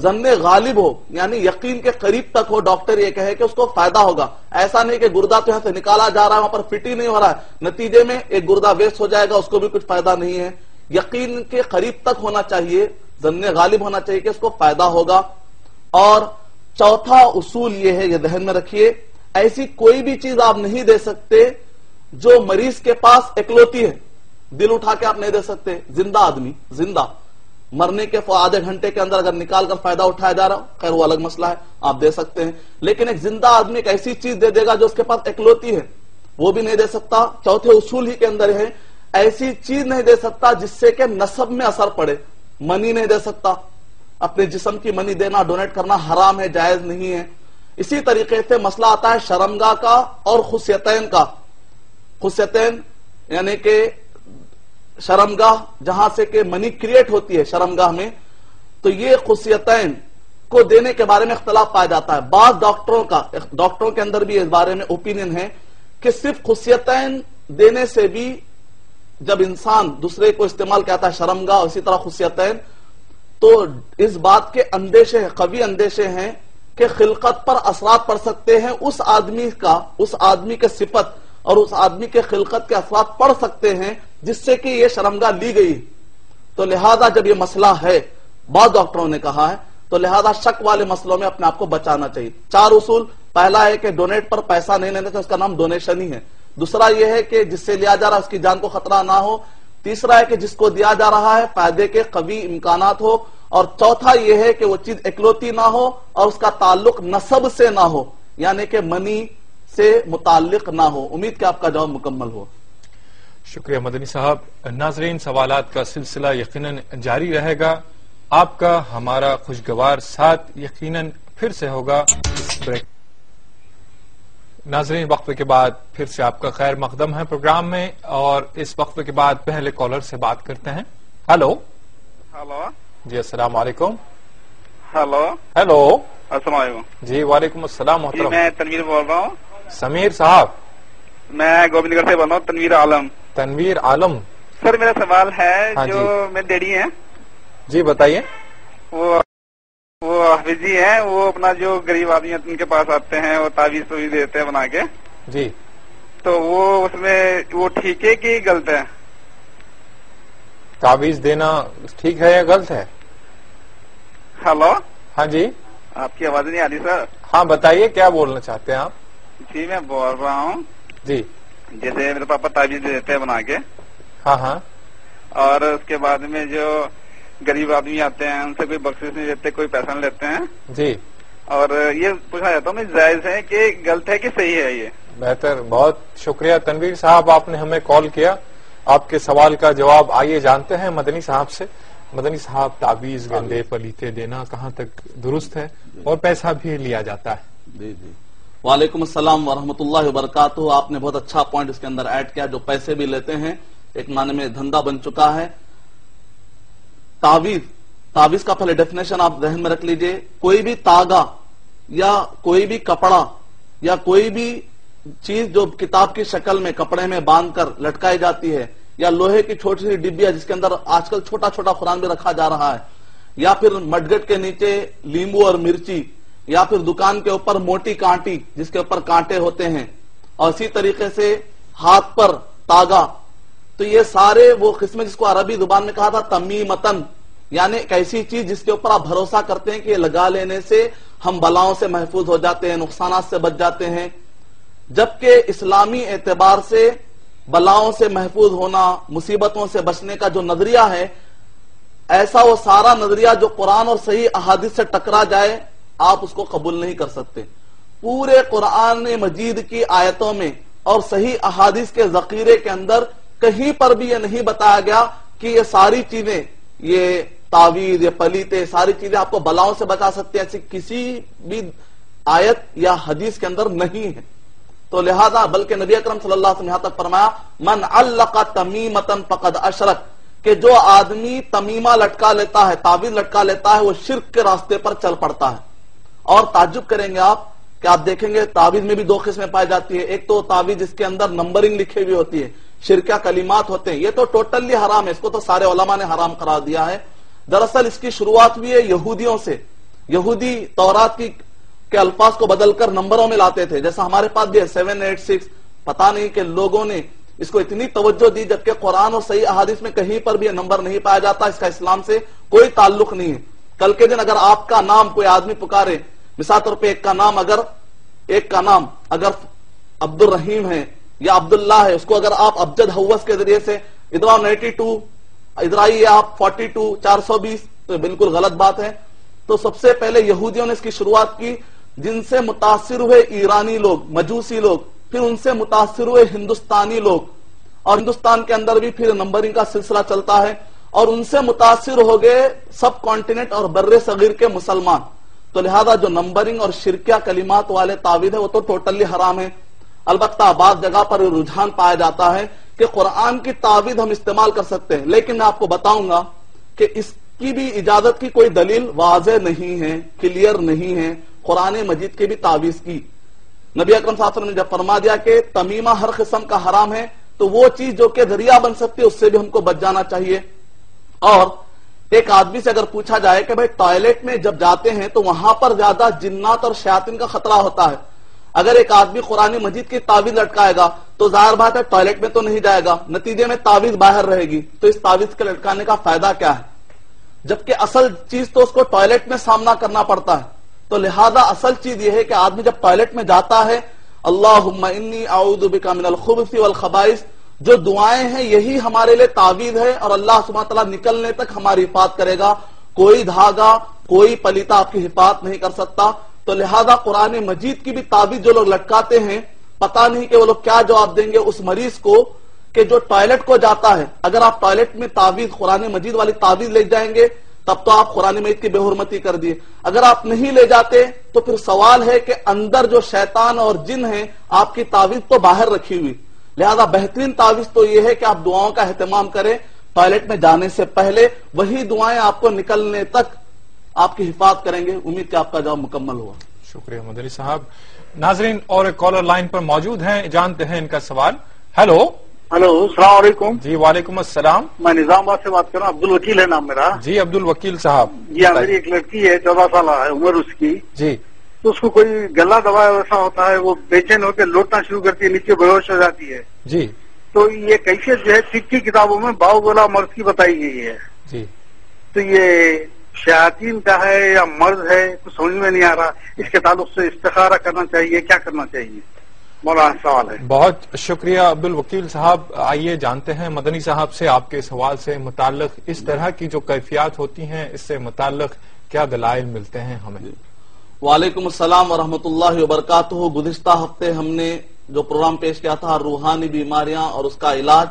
ظن غالب ہو، یعنی یقین کے قریب تک ہو. ڈاکٹر یہ کہے کہ اس کو فائدہ ہوگا. ایسا نہیں کہ گردہ تو یہاں سے نکالا جا رہا ہے، وہاں پر فٹ ہی نہیں ہو رہا ہے، نتیجے میں ایک گردہ ویسٹ ہو جائے گا، اس کو بھی کچھ فائدہ نہیں ہے. یقین کے قریب تک ہونا چاہیے، ظن غالب ہونا چاہیے کہ اس کو فائدہ ہوگا. اور چوتھا اصول یہ ہے، یہ ذہن میں رکھیے، ایسی کوئی بھی چیز آپ نہیں دے سکتے جو مریض کے پاس اکلوتی ہے. دل اٹھا کے آپ نہیں دے سکتے. زندہ آدمی، زندہ مرنے کے آدھے گھنٹے کے اندر اگر نکال کر فائدہ اٹھایا جا رہا، خیر وہ الگ مسئلہ ہے، آپ دے سکتے ہیں. لیکن ایک زندہ آدمی ایک ایسی چیز دے دے گا جو اس کے پاس اکلوتی ہے، وہ بھی نہیں دے سکتا. چوتھے اصول ہی کے اندر ہے ایسی چیز نہیں دے سکتا جس سے کہ نسب میں اثر پڑے. منی نہیں دے سکتا، اپنے جسم کی منی دینا، ڈونیٹ کرنا حرام ہے، جائز نہیں ہے. اسی طریقے سے مسئلہ آتا ہے شرمگاہ کا اور خصیتین کا. خصیتین یعنی کہ شرمگاہ جہاں سے کہ منی کریٹ ہوتی ہے شرمگاہ میں، تو یہ خصیتین کو دینے کے بارے میں اختلاف پایا جاتا ہے. بعض ڈاکٹروں کے اندر بھی اس بارے میں اوپینین ہے کہ صرف خصیتین دینے سے بھی جب انسان دوسرے کو استعمال کہتا ہے شرمگاہ اور اسی طرح خصیتین، تو اس بات کے اندیشے ہیں، قوی اندیشے ہیں کہ خلقت پر اثرات پڑ سکتے ہیں. اس آدمی کے صفت اور اس آدمی کے خلقت کے اثرات پڑ سکتے ہیں جس سے کہ یہ شرمگاہ لی گئی. تو لہذا جب یہ مسئلہ ہے، بعض ڈاکٹروں نے کہا ہے، تو لہذا شک والے مسئلوں میں اپنے آپ کو بچانا چاہیے. 4 اصول. پہلا ہے کہ ڈونیٹ پر پیسہ نہیں لینے سے اس کا نام ڈونیشن ہی ہے. دوسرا یہ ہے کہ جس سے لیا جا رہا ہے اس کی جان کو خطرہ نہ ہو. تیسرا ہے کہ جس کو دیا جا رہا ہے فائدے کے قوی امکانات ہو. اور چوتھا یہ ہے کہ وہ چیز اکلوتی نہ ہو اور اس کا تعلق نسب سے نہ ہو، یعنی کہ منی سے متعلق نہ ہو. امید کہ آپ کا جواب مکمل ہو. شکریہ مدنی صاحب. ناظرین سوالات کا سلسلہ یقیناً جاری رہے گا. آپ کا ہمارا خوشگوار ساتھ یقیناً پھر سے ہوگا اس بریک. ناظرین وقفے کے بعد پھر سے آپ کا خیر مقدم ہے پروگرام میں، اور اس وقفے کے بعد پہلے کالر سے بات کرتے ہیں. ہلو جی السلام علیکم. ہلو السلام علیکم. جی وعلیکم السلام محترم. میں تنویر بول رہا ہوں. سمیر صاحب. میں گوبند گڑھ سے بول رہا ہوں. تنویر عالم. سر میرا سوال ہے، جو میرے ڈیڈی ہیں. جی بتائیے. وہ حافظ جی ہیں، وہ اپنا جو غریب آدمی ہیں ان کے پاس آتے ہیں، وہ تعویذ دیتے ہیں بنا کے. جی تو وہ اس میں وہ ٹھیک ہے کہ غلط ہے؟ تعویذ دینا ٹھیک ہے یا غلط ہے؟ ہلو. ہاں جی. آپ کی آواز نہیں آ رہی سر. ہاں بتائیے کیا بولنا چاہتے ہیں آپ؟ جی میں بول رہا ہوں جی جیسے میرے پاپا تعویذ دیتے ہیں بنا کے. ہاں ہاں. اور اس کے بعد میں جو غریب آدمی آتے ہیں ان سے کوئی بخشش نہیں لیتے, کوئی پیسہ نہیں لیتے ہیں. جی. اور یہ پوچھنا چاہتا ہوں جائز ہے کہ غلط ہے کہ صحیح ہے یہ؟ بہتر, بہت شکریہ تنویر صاحب, آپ نے ہمیں کال کیا. آپ کے سوال کا جواب آئیے جانتے ہیں مدنی صاحب سے. مدنی صاحب, تعویذ گنڈے پلیتے دینا کہاں تک درست ہے اور پیسہ بھی لیا جاتا ہے؟ جی جی. وعلیکم السلام ورحمۃ اللہ وبرکاتہ. آپ نے بہت اچھا پوائنٹ اس کے اندر ایڈ کیا. جو پیسے بھی لیتے ہیں ایک معنی میں دھندا بن چکا ہے. تعویذ کا پہلے ڈیفینیشن آپ ذہن میں رکھ لیجئے. کوئی بھی تاگا یا کوئی بھی کپڑا یا کوئی بھی چیز جو کتاب کی شکل میں کپڑے میں باندھ کر لٹکائی جاتی ہے, یا لوہے کی چھوٹی سی ڈبیا جس کے اندر آج کل چھوٹا چھوٹا قرآن بھی رکھا جا رہا ہے, یا پھر مڈگٹ کے نیچے لیمبو اور مرچی, یا پھر دکان کے اوپر موٹی کانٹی جس کے اوپر کانٹے ہوتے ہیں, اور اسی طریقے سے ہاتھ پر تاگا, تو یہ سارے وہ قسمیں جس کو عربی زبان میں کہا تھا تمیمتن, یعنی ایک ایسی چیز جس کے اوپر آپ بھروسہ کرتے ہیں کہ یہ لگا لینے سے ہم بلاؤں سے محفوظ ہو جاتے ہیں, نقصانات سے بچ جاتے ہیں. جبکہ اسلامی اعتبار سے بلاؤں سے محفوظ ہونا, مصیبتوں سے بچنے کا جو نظریہ ہے, ایسا وہ سارا نظریہ جو قرآن اور صحیح احادیث سے ٹکرا جائے آپ اس کو قبول نہیں کر سکتے. پورے قرآن مجید کی آیتوں میں اور صحیح احادیث کے ذخیرے کے اندر کہیں پر بھی یہ نہیں بتایا گیا کہ یہ ساری چیزیں, یہ تعویذ, یہ پلیتے, ساری چیزیں آپ کو بلاؤں سے بچا سکتے ہیں, ایسی کسی بھی آیت یا حدیث کے اندر نہیں ہے. تو لہذا بلکہ نبی اکرم صلی اللہ علیہ وسلم یہاں تک فرمایا من علق تمیمتن فقد اشرک, کہ جو آدمی تمیمہ لٹکا لیتا ہے, تعویذ لٹکا لیتا ہے, وہ شرک کے راستے پر چل پڑتا ہے. اور تعجب کریں گے آپ کہ آپ دیکھیں گے تعویذ میں بھی دو قسمیں پائی جاتی ہے. ایک تو تعویذ جس کے اندر نمبرنگ لکھی ہوئی ہوتی ہے, شرکیہ کلمات ہوتے ہیں, یہ تو ٹوٹلی حرام ہے, اس کو تو سارے علماء نے حرام قرار دیا ہے. دراصل اس کی شروعات بھی ہے یہودیوں سے. یہودی تورات کے الفاظ کو بدل کر نمبروں میں لاتے تھے, جیسا ہمارے پاس بھی ہے 786. پتا نہیں کہ لوگوں نے اس کو اتنی توجہ دی, جبکہ قرآن اور صحیح احادیث میں کہیں پر بھی یہ نمبر نہیں پایا جاتا. اس کا اسلام سے کوئی تعلق نہیں ہے. کل کے دن اگر آپ کا نام کوئی آدمی پکارے, مثال طور پہ ایک کا نام اگر عبد الرحیم ہے یا عبداللہ ہے, اس کو اگر آپ ابجد حوس کے ذریعے سے ادرا 92 ادرائی آپ 42 420, تو بالکل غلط بات ہے. تو سب سے پہلے یہودیوں نے اس کی شروعات کی, جن سے متاثر ہوئے ایرانی لوگ, مجوسی لوگ, پھر ان سے متاثر ہوئے ہندوستانی لوگ, اور ہندوستان کے اندر بھی پھر نمبرنگ کا سلسلہ چلتا ہے, اور ان سے متاثر ہو گئے سب کانٹیننٹ اور بر صغیر کے مسلمان. تو لہذا جو نمبرنگ اور شرکیہ کلمات والے تعویذ ہے وہ تو ٹوٹلی حرام ہے. البتہ بعض جگہ پر رجحان پایا جاتا ہے کہ قرآن کی تعویذ ہم استعمال کر سکتے ہیں, لیکن میں آپ کو بتاؤں گا کہ اس کی بھی اجازت کی کوئی دلیل واضح نہیں ہے, کلیئر نہیں ہے. قرآن مجید کے بھی تعویذ کی نبی اکرم صلی اللہ علیہ وسلم نے جب فرما دیا کہ تمیمہ ہر قسم کا حرام ہے, تو وہ چیز جو کہ ذریعہ بن سکتی ہے اس سے بھی ہم کو بچ جانا چاہیے. اور ایک آدمی سے اگر پوچھا جائے کہ بھائی ٹوائلٹ میں جب جاتے ہیں تو وہاں پر زیادہ جنات اور شیاطین کا خطرہ ہوتا ہے, اگر ایک آدمی قرآن مجید کی تعویذ لٹکائے گا تو ظاہر بات ہے ٹوائلٹ میں تو نہیں جائے گا, نتیجے میں تعویذ باہر رہے گی. تو اس تعویذ کے لٹکانے کا فائدہ کیا ہے, جبکہ اصل چیز تو اس کو ٹوائلٹ میں سامنا کرنا پڑتا ہے. تو لہذا اصل چیز یہ ہے کہ آدمی جب ٹوائلٹ میں جاتا ہے, اللہم انی اعوذ بک من الخبث والخبائث, جو دعائیں ہیں یہی ہمارے لیے تعویذ ہے, اور اللہ سبحانہ تعالیٰ نکلنے تک ہماری حفاظت کرے گا. کوئی دھاگا, کوئی پلیتا آپ کی حفاظت نہیں کر سکتا. تو لہذا قرآن مجید کی بھی تعویذ جو لوگ لٹکاتے ہیں, پتہ نہیں کہ وہ لوگ کیا جواب دیں گے اس مریض کو کہ جو ٹوائلٹ کو جاتا ہے. اگر آپ ٹوائلٹ میں تعویذ قرآن مجید والی تعویذ لے جائیں گے تب تو آپ قرآن مجید کی بے حرمتی کر دیے. اگر آپ نہیں لے جاتے تو پھر سوال ہے کہ اندر جو شیطان اور جن ہیں آپ کی تعویذ تو باہر رکھی ہوئی. لہذا بہترین تعویذ تو یہ ہے کہ آپ دعاؤں کا اہتمام کریں ٹوائلٹ میں جانے سے پہلے, وہی دعائیں آپ کو نکلنے تک آپ کی حفاظت کریں گے. امید کہ آپ کا جواب مکمل ہوا. شکریہ مدنی صاحب. ناظرین اور ایک کالر لائن پر موجود ہیں, جانتے ہیں ان کا سوال. ہیلو السلام علیکم. جی وعلیکم السلام. میں نظام آباد سے بات کر رہا ہوں, عبد الوکیل ہے نام میرا. جی عبد الوکیل صاحب. جی ہاں, میری ایک لڑکی ہے 14 سال ہے عمر اس کی. جی. تو اس کو کوئی گلا دوا ایسا ہوتا ہے, وہ بے چین ہو کے لوٹنا شروع کرتی ہے, نیچے بے ہوش ہو جاتی ہے. جی. تو یہ کیفیت جو ہے طب کی کتابوں میں باوگولا مرض کی بتائی گئی ہے. جی. تو یہ شیاطین کا ہے یا مرض ہے, کچھ سمجھ میں نہیں آ رہا. اس کے تعلق سے استخارہ کرنا چاہیے, کیا کرنا چاہیے؟ مولانا سوال ہے. بہت شکریہ عبد الوکیل صاحب. آئیے جانتے ہیں مدنی صاحب سے آپ کے سوال سے متعلق اس طرح کی جو کیفیات ہوتی ہیں اس سے متعلق کیا دلائل ملتے ہیں ہمیں. وعلیکم السلام ورحمۃ اللہ وبرکاتہ. گزشتہ ہفتے ہم نے جو پروگرام پیش کیا تھا روحانی بیماریاں اور اس کا علاج.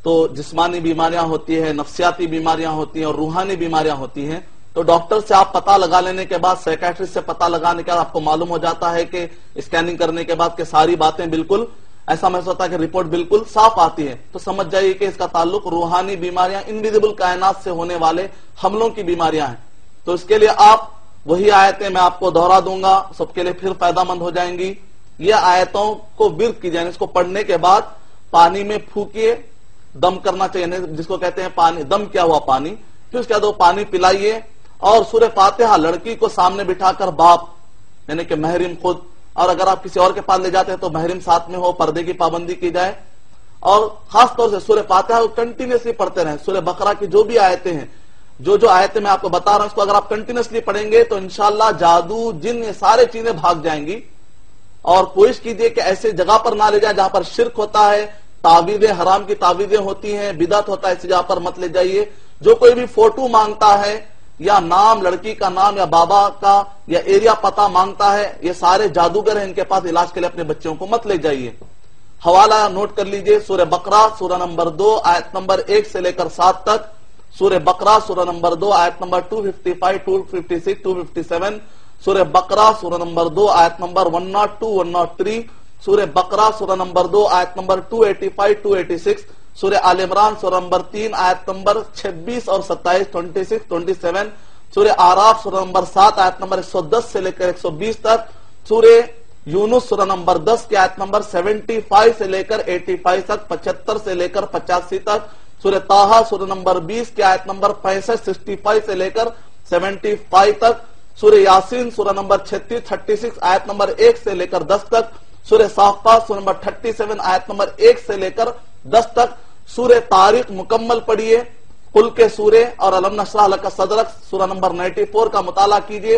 تو جسمانی بیماریاں ہوتی ہیں, نفسیاتی بیماریاں ہوتی ہیں اور روحانی بیماریاں ہوتی ہیں. تو ڈاکٹر سے آپ پتہ لگا لینے کے بعد, سائیکیٹرسٹ سے پتہ لگانے کے بعد آپ کو معلوم ہو جاتا ہے کہ اسکیننگ کرنے کے بعد کہ ساری باتیں بالکل ایسا محسوس ہوتا ہے کہ رپورٹ بالکل صاف آتی ہے. تو سمجھ جائیے کہ اس کا تعلق روحانی بیماریاں, انویزیبل کائنات سے ہونے والے حملوں کی بیماریاں ہیں. تو اس کے لیے آپ وہی آیتیں میں آپ کو دہرا دوں گا, سب کے لیے پھر فائدہ مند ہو جائیں گی. یہ آیتوں کو ورد کیجئے, اس کو پڑھنے کے بعد پانی میں پھونکیے, دم کرنا چاہیے جس کو کہتے ہیں پانی, دم کیا ہوا پانی. پھر اس کے بعد وہ پانی پلائیے اور سورہ فاتحہ لڑکی کو سامنے بٹھا کر باپ یعنی کہ محرم خود, اور اگر آپ کسی اور کے پاس لے جاتے ہیں تو محرم ساتھ میں ہو, پردے کی پابندی کی جائے. اور خاص طور سے سورہ فاتحہ کو کنٹینیوسلی پڑھتے رہیں. سورہ بقرہ کی جو بھی آیتیں ہیں, جو آیتیں میں آپ کو بتا رہا ہوں, اس کو اگر آپ کنٹینیوسلی پڑھیں گے تو انشاءاللہ جادو, جن, یہ سارے چیزیں بھاگ جائیں گی. اور کوشش کیجئے کہ ایسے جگہ پر نہ لے جائیں جہاں پر شرک ہوتا ہے, تعویذیں, حرام کی تعویذیں ہوتی ہیں, بدعت ہوتا ہے, ایسی جگہ پر مت لے جائیے. جو کوئی بھی فوٹو مانگتا ہے یا نام, لڑکی کا نام یا بابا کا یا ایریا پتہ مانگتا ہے, یہ سارے جادوگر ہیں, ان کے پاس علاج کے لیے اپنے بچوں کو مت لے جائیے. حوالہ نوٹ کر لیجئے, سورہ بقرہ سورہ نمبر 2 آیت نمبر 1 سے لے کر 7 تک. سورہ بقرہ سورہ نمبر 2 آیت نمبر 255, 256, 257. سورہ بقرہ سورہ نمبر 2 آیت نمبر 102, 103. سورہ بقرہ سورہ نمبر 2 آیت نمبر 285, 286. سورہ آل عمران سورہ نمبر 3 آیت نمبر 26 اور 27, 26, 27. سورہ آراف سورہ نمبر 7 آیت نمبر 110 سے لے کر 120 تک. سورہ یونس سورہ نمبر 10 کی آیت نمبر 75 سے لے کر 85 تک, 75 سے لے کر 85 تک. سورہ طٰہٰ سورہ نمبر 20 کی آیت نمبر 65, 65 سے لے کر 75 تک. سورہ یاسین سورہ نمبر 36, 36 آیت نمبر 1 سے لے کر 10 تک. سورہ صافات سورہ نمبر 37 آیت نمبر 1 سے لے کر 10 تک. سورہ طارق مکمل پڑھیے, قل کے سورے اور علم نشرح لک صدرک سورہ نمبر 94 کا مطالعہ کیجئے.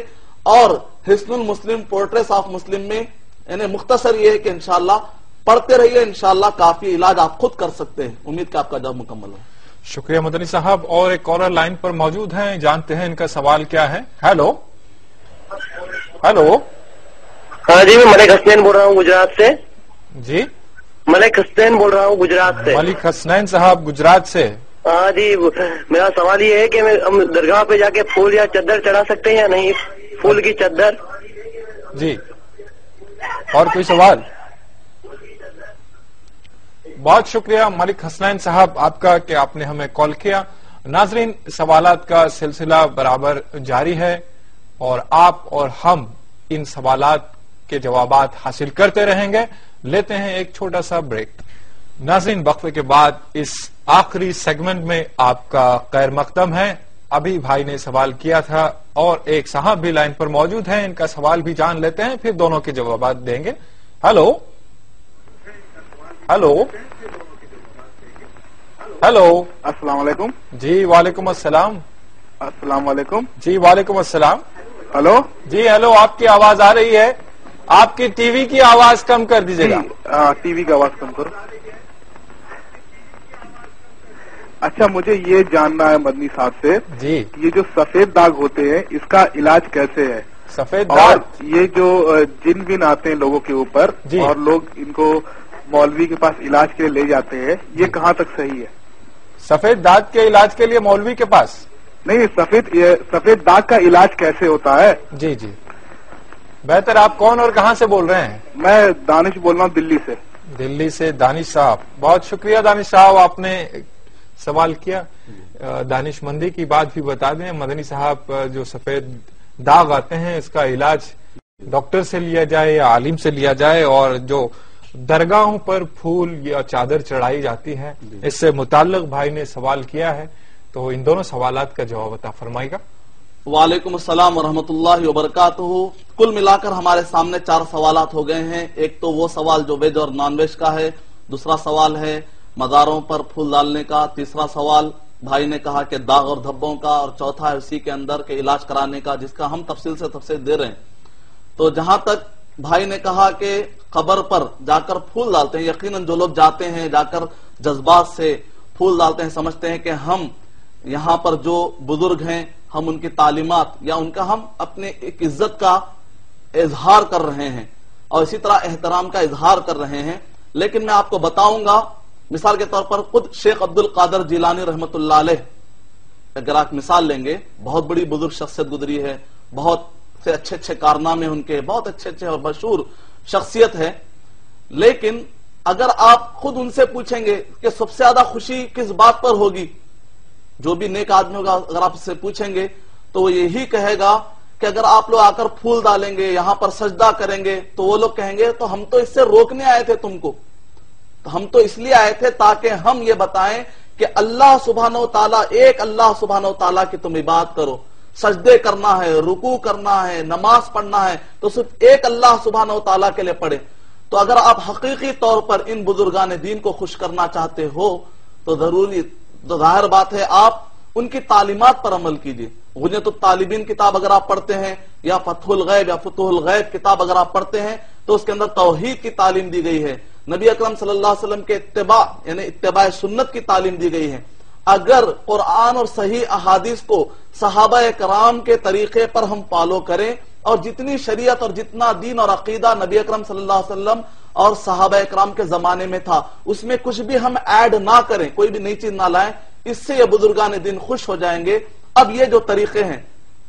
اور حسن المسلم, پورٹریس آف مسلم میں یعنی مختصر یہ ہے کہ انشاءاللہ پڑھتے رہیے, انشاءاللہ کافی علاج آپ خود کر سکتے ہیں. امید کہ آپ کا جواب مکمل ہو. شکریہ مدنی صاحب. اور ایک کالر لائن پر موجود ہیں, جانتے ہیں ان کا سوال کیا ہے. Hello hello. ہاں جی, میں ملک حسنین بول رہا ہوں گجرات سے. جی, ملک حسنین بول رہا ہوں گجرات سے. ملک حسنین صاحب گجرات سے. ہاں جی, میرا سوال یہ ہے کہ ہم درگاہ پہ جا کے پھول یا چادر چڑھا سکتے ہیں یا نہیں, پھول کی چادر. جی, اور کوئی سوال؟ بہت شکریہ ملک حسنین صاحب آپ کا کہ آپ نے ہمیں کال کیا. ناظرین, سوالات کا سلسلہ برابر جاری ہے اور آپ اور ہم ان سوالات کے جوابات حاصل کرتے رہیں گے. لیتے ہیں ایک چھوٹا سا بریک. ناظرین, وقفے کے بعد اس آخری سیگمنٹ میں آپ کا خیر مقدم ہے. ابھی بھائی نے سوال کیا تھا اور ایک صاحب بھی لائن پر موجود ہیں, ان کا سوال بھی جان لیتے ہیں, پھر دونوں کے جوابات دیں گے. Hello hello hello. السلام علیکم. جی وعلیکم السلام. السلام علیکم. جی وعلیکم السلام. ہلو. جی ہلو, آپ کی آواز آ رہی ہے. آپ کی ٹی وی کی آواز کم کر دیجیے گا. ٹی وی کی آواز کم کرو. اچھا, مجھے یہ جاننا ہے مدنی صاحب سے, جی, یہ جو سفید داغ ہوتے ہیں اس کا علاج کیسے ہے؟ سفید داغ, اور یہ جو جن بن آتے ہیں لوگوں کے اوپر, جی, اور لوگ ان کو مولوی کے پاس علاج کے لیے لے جاتے ہیں, یہ کہاں تک صحیح ہے؟ سفید داغ کے علاج کے لیے مولوی کے پاس نہیں, سفید داغ کا علاج کیسے ہوتا ہے؟ جی جی, بہتر. آپ کون اور کہاں سے بول رہے ہیں؟ میں دانش بول رہا ہوں دلی سے. دلی سے دانش صاحب, بہت شکریہ دانش صاحب, آپ نے سوال کیا. دانش مندی کی بات بھی بتا دیں مدنی صاحب, جو سفید داغ آتے ہیں اس کا علاج ڈاکٹر سے لیا جائے یا عالم سے لیا جائے, اور جو درگاہوں پر پھول یا چادر چڑھائی جاتی ہے اس سے متعلق بھائی نے سوال کیا ہے, تو ان دونوں سوالات کا جواب عطا فرمائے گا. وعلیکم السلام ورحمۃ اللہ وبرکاتہ. کل ملا کر ہمارے سامنے 4 سوالات ہو گئے ہیں. ایک تو وہ سوال جو ویج اور نان ویج کا ہے, دوسرا سوال ہے مزاروں پر پھول ڈالنے کا, تیسرا سوال بھائی نے کہا کہ داغ اور دھبوں کا, اور چوتھا ہے اسی کے اندر کے علاج کرانے کا, جس کا ہم تفصیل سے تفصیل دے رہے ہیں. تو جہاں تک بھائی نے کہا کہ قبر پر جا کر پھول ڈالتے ہیں. یقیناً جو لوگ جاتے ہیں جا کر جذبات سے پھول ڈالتے ہیں، سمجھتے ہیں کہ ہم یہاں پر جو بزرگ ہیں ہم ان کی تعلیمات یا ان کا ہم اپنے ایک عزت کا اظہار کر رہے ہیں اور اسی طرح احترام کا اظہار کر رہے ہیں. لیکن میں آپ کو بتاؤں گا، مثال کے طور پر خود شیخ عبد القادر جیلانی رحمت اللہ علیہ، اگر آپ مثال لیں گے، بہت بڑی بزرگ شخصیت گزری ہے، بہت سے اچھے اچھے کارنامے ان کے، بہت اچھے اچھے اور مشہور شخصیت ہے. لیکن اگر آپ خود ان سے پوچھیں گے کہ سب سے زیادہ خوشی کس بات پر ہوگی، جو بھی نیک آدمی ہوگا اگر آپ سے پوچھیں گے تو وہ یہی کہے گا کہ اگر آپ لوگ آ کر پھول ڈالیں گے، یہاں پر سجدہ کریں گے، تو وہ لوگ کہیں گے تو ہم تو اس سے روکنے آئے تھے تم کو، تو ہم تو اس لیے آئے تھے تاکہ ہم یہ بتائیں کہ اللہ سبحانہ و تعالیٰ ایک، اللہ سبحانہ و تعالیٰ کی تم عبادت کرو، سجدے کرنا ہے، رکوع کرنا ہے، نماز پڑھنا ہے تو صرف ایک اللہ سبحانہ و تعالیٰ کے لیے پڑھے. تو اگر آپ حقیقی طور پر ان بزرگان دین کو خوش کرنا چاہتے ہو تو تو ظاہر بات ہے آپ ان کی تعلیمات پر عمل کیجیے. غنیت الطالبین کتاب اگر آپ پڑھتے ہیں یا فتح الغیب یا فتح الغیب کتاب اگر آپ پڑھتے ہیں تو اس کے اندر توحید کی تعلیم دی گئی ہے، نبی اکرم صلی اللہ علیہ وسلم کے اتباع یعنی اتباع سنت کی تعلیم دی گئی ہے. اگر قرآن اور صحیح احادیث کو صحابہ کرام کے طریقے پر ہم فالو کریں اور جتنی شریعت اور جتنا دین اور عقیدہ نبی اکرم صلی اللہ علیہ وسلم اور صحابہ کرام کے زمانے میں تھا اس میں کچھ بھی ہم ایڈ نہ کریں، کوئی بھی نئی چیز نہ لائیں، اس سے یہ بزرگان دین خوش ہو جائیں گے. اب یہ جو طریقے ہیں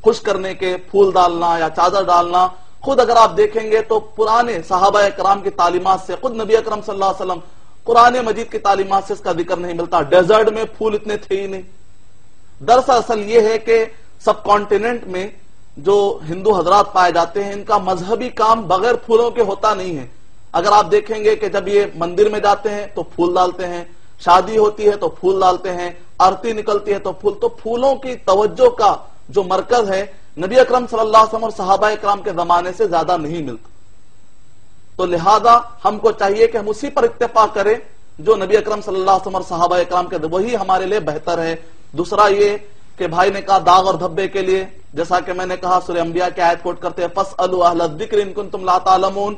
خوش کرنے کے، پھول ڈالنا یا چادر ڈالنا، خود اگر آپ دیکھیں گے تو پرانے صحابہ کرام کی تعلیمات سے، خود نبی اکرم صلی اللہ علیہ وسلم قرآن مجید کی تعلیمات سے اس کا ذکر نہیں ملتا. ڈیزرٹ میں پھول اتنے تھے ہی نہیں. دراصل یہ ہے کہ سب کانٹیننٹ میں جو ہندو حضرات پائے جاتے ہیں ان کا مذہبی کام بغیر پھولوں کے ہوتا نہیں ہے. اگر آپ دیکھیں گے کہ جب یہ مندر میں جاتے ہیں تو پھول ڈالتے ہیں، شادی ہوتی ہے تو پھول ڈالتے ہیں، آرتی نکلتی ہے تو پھولوں کی توجہ کا جو مرکز ہے نبی اکرم صلی اللہ علیہ وسلم اور صحابہ کرام کے زمانے سے زیادہ نہیں ملتا. تو لہذا ہم کو چاہیے کہ ہم اسی پر اتفاق کریں جو نبی اکرم صلی اللہ علیہ وسلم اور صحابہ کرام کے، وہی ہمارے لیے بہتر ہے. دوسرا یہ کہ بھائی نے کہا داغ اور دھبے کے لیے، جیسا کہ میں نے کہا سورہ انبیاء کی آیت کوٹ کرتے ہیں فَاسْأَلُوا أَهْلَ الذِّكْرِ إِن كُنتُمْ لَا تَعْلَمُونَ،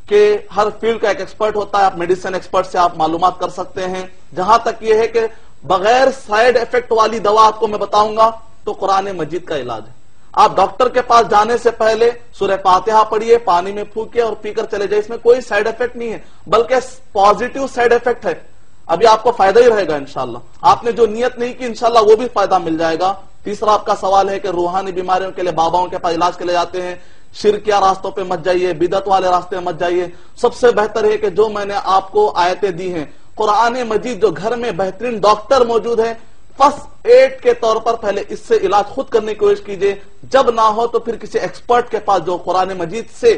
کہ ہر فیلڈ کا ایک ایکسپرٹ ہوتا ہے، آپ میڈیسن ایکسپرٹ سے آپ معلومات کر سکتے ہیں. جہاں تک یہ ہے کہ بغیر سائیڈ افیکٹ والی دوا آپ کو میں بتاؤں گا تو قرآن مجید کا علاج ہے. آپ ڈاکٹر کے پاس جانے سے پہلے سورہ فاتحہ پڑھیے، پانی میں پھونکیے اور پی کر چلے جائے، اس میں کوئی سائیڈ افیکٹ نہیں ہے بلکہ پازیٹیو سائیڈ افیکٹ ہے. ابھی آپ کو فائدہ ہی رہے گا انشاءاللہ. آپ نے جو نیت نہیں کی انشاءاللہ وہ بھی فائدہ مل جائے گا. تیسرا آپ کا سوال ہے کہ روحانی بیماریوں کے لیے باباؤں کے پاس علاج کے لیے جاتے ہیں، شرکیہ راستوں پہ مت جائیے، بدعت والے راستے مت جائیے. سب سے بہتر ہے کہ جو میں نے آپ کو آیتیں دی ہیں قرآن مجید، جو گھر میں بہترین ڈاکٹر موجود ہے، فرسٹ ایڈ کے طور پر پہلے اس سے علاج خود کرنے کی کوشش کیجیے. جب نہ ہو تو پھر کسی ایکسپرٹ کے پاس جو قرآن مجید سے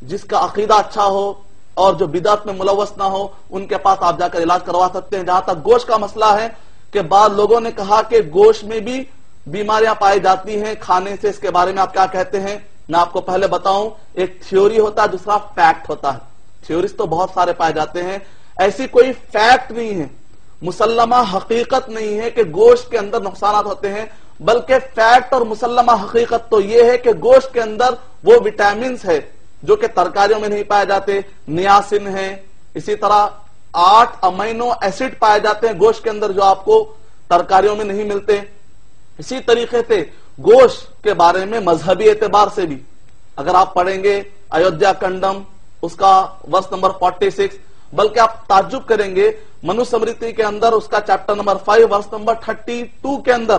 جس کا عقیدہ اچھا ہو اور جو بدعت میں ملوث نہ ہو ان کے پاس آپ جا کر علاج کروا سکتے ہیں. جہاں تک گوشت کا مسئلہ ہے کہ بعض لوگوں نے کہا کہ گوشت میں بھی بیماریاں پائی جاتی ہیں کھانے سے، اس کے بارے میں آپ کیا کہتے ہیں؟ میں آپ کو پہلے بتاؤں، ایک تھیوری ہوتا ہے، دوسرا فیکٹ ہوتا ہے. تھیوریز تو بہت سارے پائے جاتے ہیں، ایسی کوئی فیکٹ نہیں ہے، مسلمہ حقیقت نہیں ہے کہ گوشت کے اندر نقصانات ہوتے ہیں، بلکہ فیکٹ اور مسلمہ حقیقت تو یہ ہے کہ گوشت کے اندر وہ وٹامنز ہے جو کہ ترکاریوں میں نہیں پائے جاتے، نیاسن ہے، اسی طرح 8 امینو ایسڈ پائے جاتے ہیں گوشت کے اندر جو آپ کو ترکاریوں میں نہیں ملتے. اسی طریقے سے گوشت کے بارے میں مذہبی اعتبار سے بھی اگر آپ پڑھیں گے ایودھیا کنڈم اس کا ورس نمبر 46، بلکہ آپ تعجب کریں گے منو سمرتی کے اندر اس کا چیپٹر نمبر 5 ورس نمبر 32 کے اندر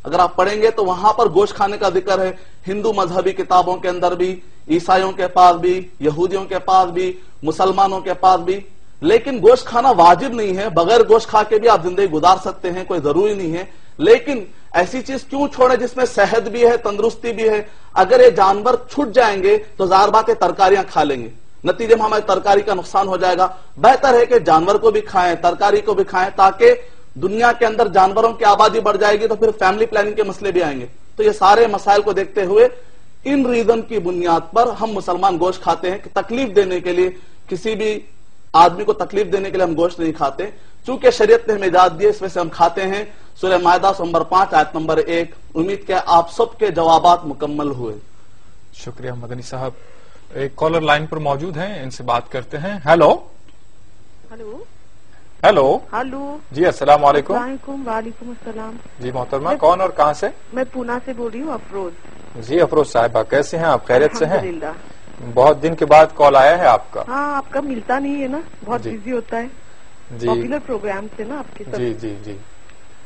اگر آپ پڑھیں گے تو وہاں پر گوشت کھانے کا ذکر ہے. ہندو مذہبی کتابوں کے اندر بھی، عیسائیوں کے پاس بھی، یہودیوں کے پاس بھی، مسلمانوں کے پاس بھی. لیکن گوشت کھانا واجب نہیں ہے، بغیر گوشت کھا کے بھی آپ زندگی گزار سکتے ہیں، کوئی ضروری نہیں ہے. لیکن ایسی چیز کیوں چھوڑے جس میں صحت بھی ہے، تندرستی بھی ہے؟ اگر یہ جانور چھٹ جائیں گے تو ظاہر بات ہے ترکاریاں کھا لیں گے، نتیجے میں ہماری ترکاری کا نقصان ہو جائے گا. بہتر ہے کہ جانور کو بھی کھائیں، ترکاری کو بھی کھائیں، تاکہ دنیا کے اندر جانوروں کی آبادی بڑھ جائے گی تو پھر فیملی پلاننگ کے مسئلے بھی آئیں گے. تو یہ سارے مسائل کو دیکھتے ہوئے ان ریزن کی بنیاد پر ہم مسلمان گوشت کھاتے ہیں کہ تکلیف دینے کے لیے، کسی بھی آدمی کو تکلیف دینے کے لیے ہم گوشت نہیں کھاتے. چونکہ شریعت نے ہمیں اجازت دی اس میں سے ہم کھاتے ہیں. سورہ مائدہ نمبر 5 آیت نمبر 1. امید کہ آپ سب کے جوابات مکمل ہوئے. شکریہ مدنی صاحب. ایک کالر لائن پر موجود ہیں، ان سے بات کرتے ہیں. ہیلو ہلو ہیلو ہلو جی السلام علیکم. وعلیکم السلام. جی محترمہ، کون اور کہاں سے؟ میں پونا سے بول رہی ہوں. افروز. جی افروز صاحبہ، کیسے ہیں آپ؟ خیریت سے ہیں؟ الحمدللہ. بہت دن کے بعد کال آیا ہے آپ کا. ہاں، آپ کا ملتا نہیں ہے نا، بہت بزی ہوتا ہے. جی پاپولر پروگرام سے نا آپ کے ساتھ. جی جی جی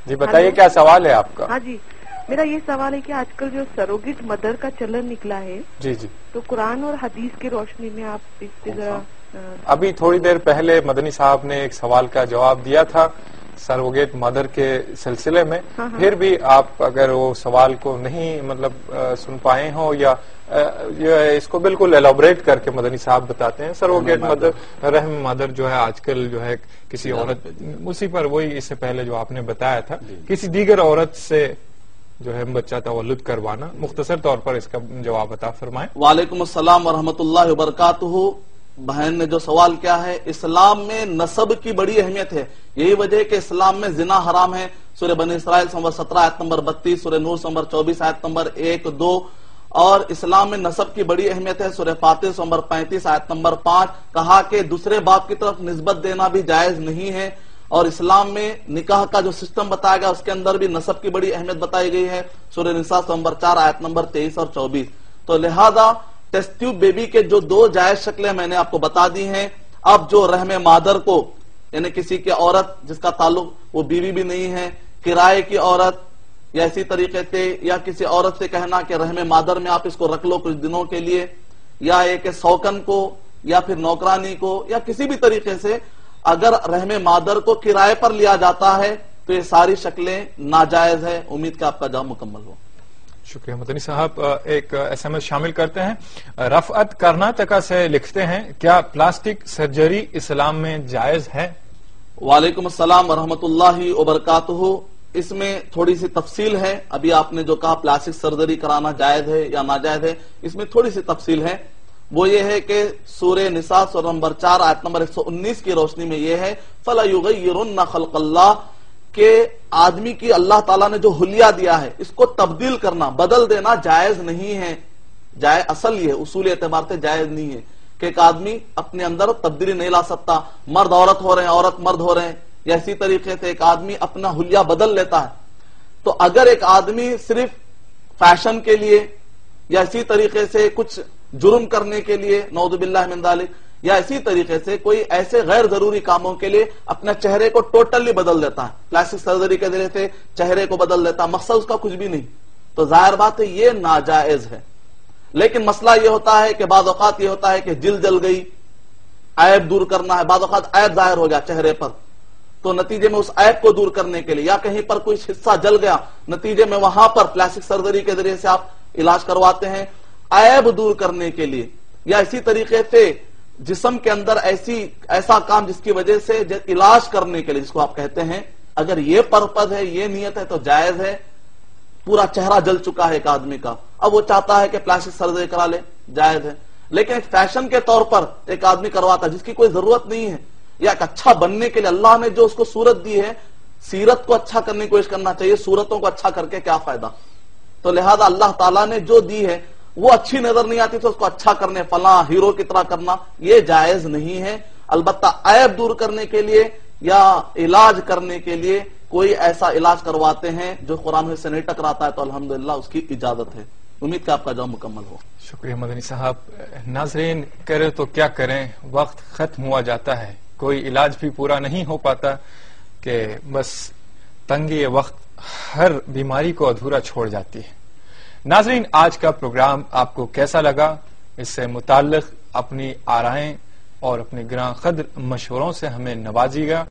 جی بتائیے کیا سوال ہے آپ کا؟ ہاں جی، میرا یہ سوال ہے کہ آج کل جو سروگیٹ مدر کا چلن نکلا ہے، جی جی، تو قرآن اور حدیث کی روشنی میں آپ اس پہ ذرا. ابھی تھوڑی دیر پہلے مدنی صاحب نے ایک سوال کا جواب دیا تھا سروگیٹ مدر کے سلسلے میں. پھر بھی آپ اگر وہ سوال کو نہیں سن پائے ہوں یا اس کو بالکل ایلابریٹ کر کے مدنی صاحب بتاتے ہیں. سروگیٹ مدر، رحم مدر جو ہے آج کل جو ہے کسی عورت، اسی پر وہی اس سے پہلے جو آپ نے بتایا تھا، کسی دیگر عورت سے جو ہے بچہ تولد کروانا. مختصر طور پر اس کا جواب عطا فرمائیں. وعلیکم السلام ورحمۃ اللہ وبرکاتہ. بہن نے جو سوال کیا ہے، اسلام میں نسب کی بڑی اہمیت ہے. یہی وجہ ہے کہ اسلام میں زنا حرام ہے. سورہ بنی اسرائیل نمبر 17 آیت نمبر 32، سورہ نور نمبر 24 آیت نمبر 1، 2. اور اسلام میں نسب کی بڑی اہمیت ہے. سورہ فاطر نمبر 35 آیت نمبر 5 کہا کہ دوسرے باپ کی طرف نسبت دینا بھی جائز نہیں ہے. اور اسلام میں نکاح کا جو سسٹم بتایا گیا اس کے اندر بھی نسب کی بڑی اہمیت بتائی گئی ہے. سورہ نساء نمبر 4 آیت نمبر 23 اور 24. تو لہذا ٹیسٹ ٹیوب بیبی کے جو 2 جائز شکلیں میں نے آپ کو بتا دی ہیں. اب جو رحم مادر کو، یعنی کسی کی عورت جس کا تعلق وہ بیوی بھی نہیں ہے، کرائے کی عورت یا اسی طریقے سے، یا کسی عورت سے کہنا کہ رحم مادر میں آپ اس کو رکھ لو کچھ دنوں کے لیے، یا ایک سوکن کو یا پھر نوکرانی کو یا کسی بھی طریقے سے اگر رحم مادر کو کرائے پر لیا جاتا ہے تو یہ ساری شکلیں ناجائز ہے. امید کہ آپ کا جواب مکمل ہو. شکریہ مدنی صاحب. ایک ایس ایم ایس شامل کرتے ہیں. رفعت کرناٹکا سے لکھتے ہیں، کیا پلاسٹک سرجری اسلام میں جائز ہے؟ وعلیکم السلام ورحمۃ اللہ وبرکاتہ. اس میں تھوڑی سی تفصیل ہے. ابھی آپ نے جو کہا پلاسٹک سرجری کرانا جائز ہے یا ناجائز ہے، اس میں تھوڑی سی تفصیل ہے. وہ یہ ہے کہ سورہ نساء سورہ نمبر 4 آیت نمبر 119 کی روشنی میں یہ ہے فَلَا يُغَيِّرُنَّ خَلْقَ اللَّهِ کہ آدمی کی اللہ تعالیٰ نے جو حلیہ دیا ہے اس کو تبدیل کرنا، بدل دینا جائز نہیں ہے. جائز اصل یہ ہے، اصول اعتبار سے جائز نہیں ہے کہ ایک آدمی اپنے اندر تبدیلی نہیں لا سکتا. مرد عورت ہو رہے ہیں، عورت مرد ہو رہے ہیں، یا اسی طریقے سے ایک آدمی اپنا حلیہ بدل لیتا ہے. تو اگر ایک آدمی صرف فیشن کے لیے یا اسی طریقے سے کچھ جرم کرنے کے لیے، نعوذ باللہ من ذالک، یا اسی طریقے سے کوئی ایسے غیر ضروری کاموں کے لیے اپنے چہرے کو ٹوٹلی بدل دیتا ہے، پلاسٹک سرجری کے ذریعے سے چہرے کو بدل دیتا ہے، مقصد اس کا کچھ بھی نہیں، تو ظاہر بات ہے یہ ناجائز ہے. لیکن مسئلہ یہ ہوتا ہے کہ بعض اوقات یہ ہوتا ہے کہ جلد جل گئی، عیب دور کرنا ہے، بعض اوقات عیب ظاہر ہو گیا چہرے پر، تو نتیجے میں اس عیب کو دور کرنے کے لیے یا کہیں پر کوئی حصہ جل گیا، نتیجے میں وہاں پر پلاسٹک سرجری کے ذریعے سے آپ علاج کرواتے ہیں عیب دور کرنے کے لیے. یا اسی طریقے سے جسم کے اندر ایسا کام جس کی وجہ سے علاج کرنے کے لیے، جس کو آپ کہتے ہیں، اگر یہ پرپز ہے، یہ نیت ہے تو جائز ہے. پورا چہرہ جل چکا ہے ایک آدمی کا، اب وہ چاہتا ہے کہ پلاسٹک سرجری کرا لے، جائز ہے. لیکن ایک فیشن کے طور پر ایک آدمی کرواتا ہے جس کی کوئی ضرورت نہیں ہے، یا ایک اچھا بننے کے لیے اللہ نے جو اس کو صورت دی ہے، سیرت کو اچھا کرنے کی کوشش کرنا چاہیے، صورتوں کو اچھا کر کے کیا فائدہ. تو لہذا اللہ تعالیٰ نے جو دی ہے وہ اچھی نظر نہیں آتی تو اس کو اچھا کرنے، فلاں ہیرو کی طرح کرنا، یہ جائز نہیں ہے. البتہ عیب دور کرنے کے لیے یا علاج کرنے کے لیے کوئی ایسا علاج کرواتے ہیں جو قرآن سے نہیں ٹکراتا ہے تو الحمدللہ اس کی اجازت ہے. امید کہ آپ کا جواب مکمل ہو. شکریہ مدنی صاحب. ناظرین کرے تو کیا کریں، وقت ختم ہوا جاتا ہے، کوئی علاج بھی پورا نہیں ہو پاتا کہ بس تنگی وقت ہر بیماری کو ادھورا چھوڑ جاتی ہے. ناظرین آج کا پروگرام آپ کو کیسا لگا؟ اس سے متعلق اپنی آرائیں اور اپنے گراں قدر مشوروں سے ہمیں نوازیے گا.